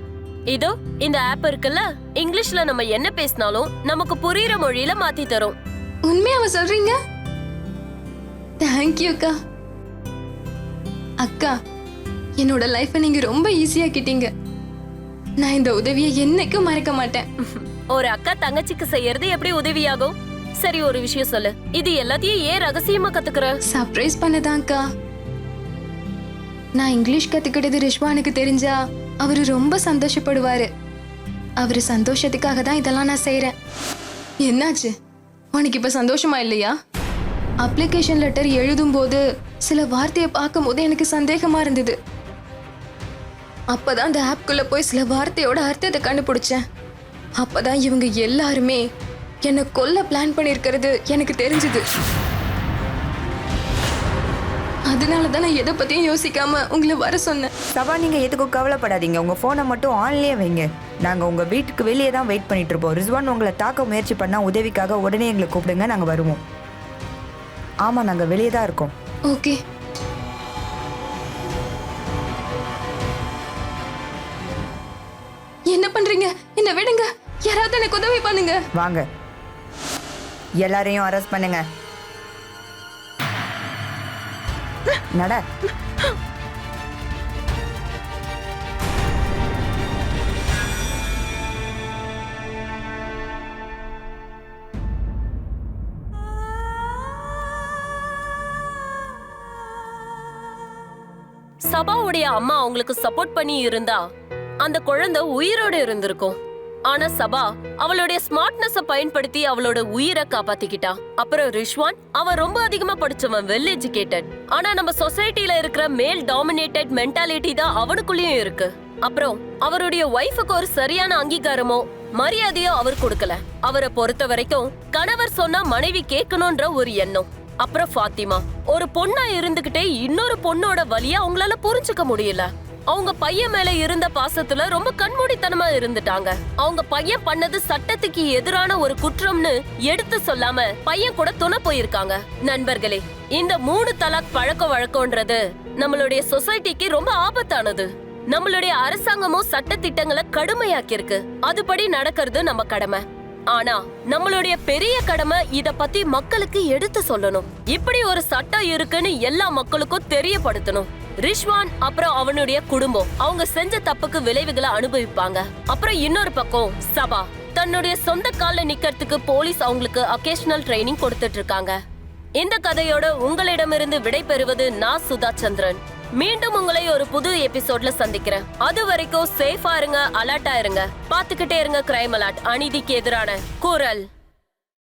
இதோ இந்த ஆப் இருக்குல்ல, இங்கிலீஷ்ல நம்ம என்ன பேசினாலும் நமக்கு புரியுற மொழியில மாத்தி தரும். உண்மையாவ சொல்றீங்க? தேங்க்யூ அக்கா. அக்கா, என்னோட லைஃபை நீங்க ரொம்ப ஈஸியாக்கிட்டீங்க. நான் இந்த உதவியை என்னைக்கும் மறக்க மாட்டேன். ஒரு அக்கா தங்கச்சிக்கு செய்யறது எப்படி உதவியாகும்? சரி, ஒரு விஷயம் சொல்லு. இது எல்லாத்தையும் ஏன் ரகசியமா கத்துக்கிற? சர்ப்ரைஸ் பண்ணதான்க்கா. நான் இங்கிலீஷ் கத்துக்கிட்டது ரிஷ்வானுக்கு தெரிஞ்சா அவரு ரொம்ப சந்தோஷப்படுவாரு. அவரு சந்தோஷத்துக்காக தான் இதெல்லாம் நான் செய்யறேன். என்னாச்சு, உனக்கு இப்ப சந்தோஷமா இல்லையா? அப்ளிகேஷன் லெட்டர் எழுதும் போது சில வார்த்தையை பார்க்கும் போது எனக்கு சந்தேகமா இருந்தது. அப்பதான் அந்த ஆப்குள்ள போய் சில வார்த்தையோட அர்த்தத்தை கண்டுபிடிச்சேன். அப்பதான் இவங்க எல்லாருமே என்னை கொல்ல பிளான் பண்ணியிருக்கிறது எனக்கு தெரிஞ்சது. அதனால தான் நான் எதை பத்தியும் யோசிக்காம உங்களை வர சொன்னேன். சபா, நீங்க எதுக்கும் கவலைப்படாதீங்க. உங்க போனை மட்டும் ஆன்லயே வைங்க. நாங்க உங்க வீட்டுக்கு வெளியே தான் வெயிட் பண்ணிட்டு இருப்போம். ரிஸ்வான் உங்களை தாக்க முயற்சி பண்ணா உதவிக்காக உடனே எங்களை கூப்பிடுங்க, நாங்க வருவோம். ஆமா, நாங்க வெளியே தான் இருக்கோம். ஓகே. என்ன பண்றீங்க? என்ன விடுங்க. யாராவது எனக்கு உதவி பண்ணுங்க. வாங்க, எல்லாரையும் அரெஸ்ட் பண்ணுங்க. நட. சபாவுடைய அம்மா அவங்களுக்கு சப்போர்ட் பண்ணி இருந்தா அந்த குழந்தை உயிரோட இருந்திருக்கும். ஆனா சபா அவளுடைய ஸ்மார்ட்னஸ பயன்படுத்தி அவளோட உயிரை காப்பாத்திக்கிட்டா. அப்புறம் ரிஷ்வான், அவன் ரொம்ப அதிகமா படிச்சவன், வெல் எஜுகேட்டட். ஆனா நம்ம சொசைட்டில இருக்கிற மேல் டாமினேட்டட் மென்டாலிட்டி தான் அவனுக்குள்ளயும் இருக்கு. அப்புறம் அவருடைய ஒய்ஃபுக்கு ஒரு சரியான அங்கீகாரமோ மரியாதையோ அவர் கொடுக்கல. அவரை பொறுத்த வரைக்கும் கணவர் சொன்னா மனைவி கேட்கணும்ன்ற ஒரு எண்ணம். அப்புறம் ஃபாத்திமா, ஒரு பொண்ணா இருந்துகிட்டே இன்னொரு பொண்ணோட வலிய அவங்களால புரிஞ்சுக்க முடியல. அவங்க பையன் மேல இருந்த பாசத்துல ரொம்ப கண்மூடித்தனமா இருந்துட்டாங்க. அவங்க பையன் பண்ணது சட்டத்துக்கு எதிரான ஒரு குற்றம்னு எடுத்து சொல்லாம பையன் கூட துணை போயிருக்காங்க. நண்பர்களே, இந்த 3 தலாக் பழக்க வழக்கம்ன்றது நம்மளுடைய சொசைட்டிக்கு ரொம்ப ஆபத்தானது. நம்மளுடைய அரசாங்கமும் சட்ட திட்டங்களை கடுமையாக்கி இருக்கு. அதுபடி நடக்கிறது நம்ம கடமை. ஆனா நம்மளுடைய பெரிய கடமை இத பத்தி மக்களுக்கு எடுத்து சொல்லணும். இப்படி ஒரு சட்டம் இருக்குன்னு எல்லா மக்களுக்கும் தெரியப்படுத்தணும். ரிஷ்வான் அப்புறம் அவனுடைய குடும்பம் அவங்க செஞ்ச தப்புக்கு விளைவுகளை அனுபவிப்பாங்க. அப்புறம் இன்னொரு பக்கம் சபா தன்னுடைய சொந்த கால்ல நிக்கிறதுக்கு போலீஸ் அவங்களுக்கு அகேஷனல் ட்ரைனிங் கொடுத்துட்டு இருக்காங்க. இந்த கதையோட உங்களிடமிருந்து விடை பெறுவது நான் சுதா சந்திரன். மீண்டும் உங்களை ஒரு புது எபிசோட்ல சந்திக்கிறேன். அது வரைக்கும் சேஃபா இருங்க, அலர்ட்டா இருங்க, பாத்துக்கிட்டே இருங்க கிரைம் அலர்ட், அநீதிக்கு எதிரான குரல்.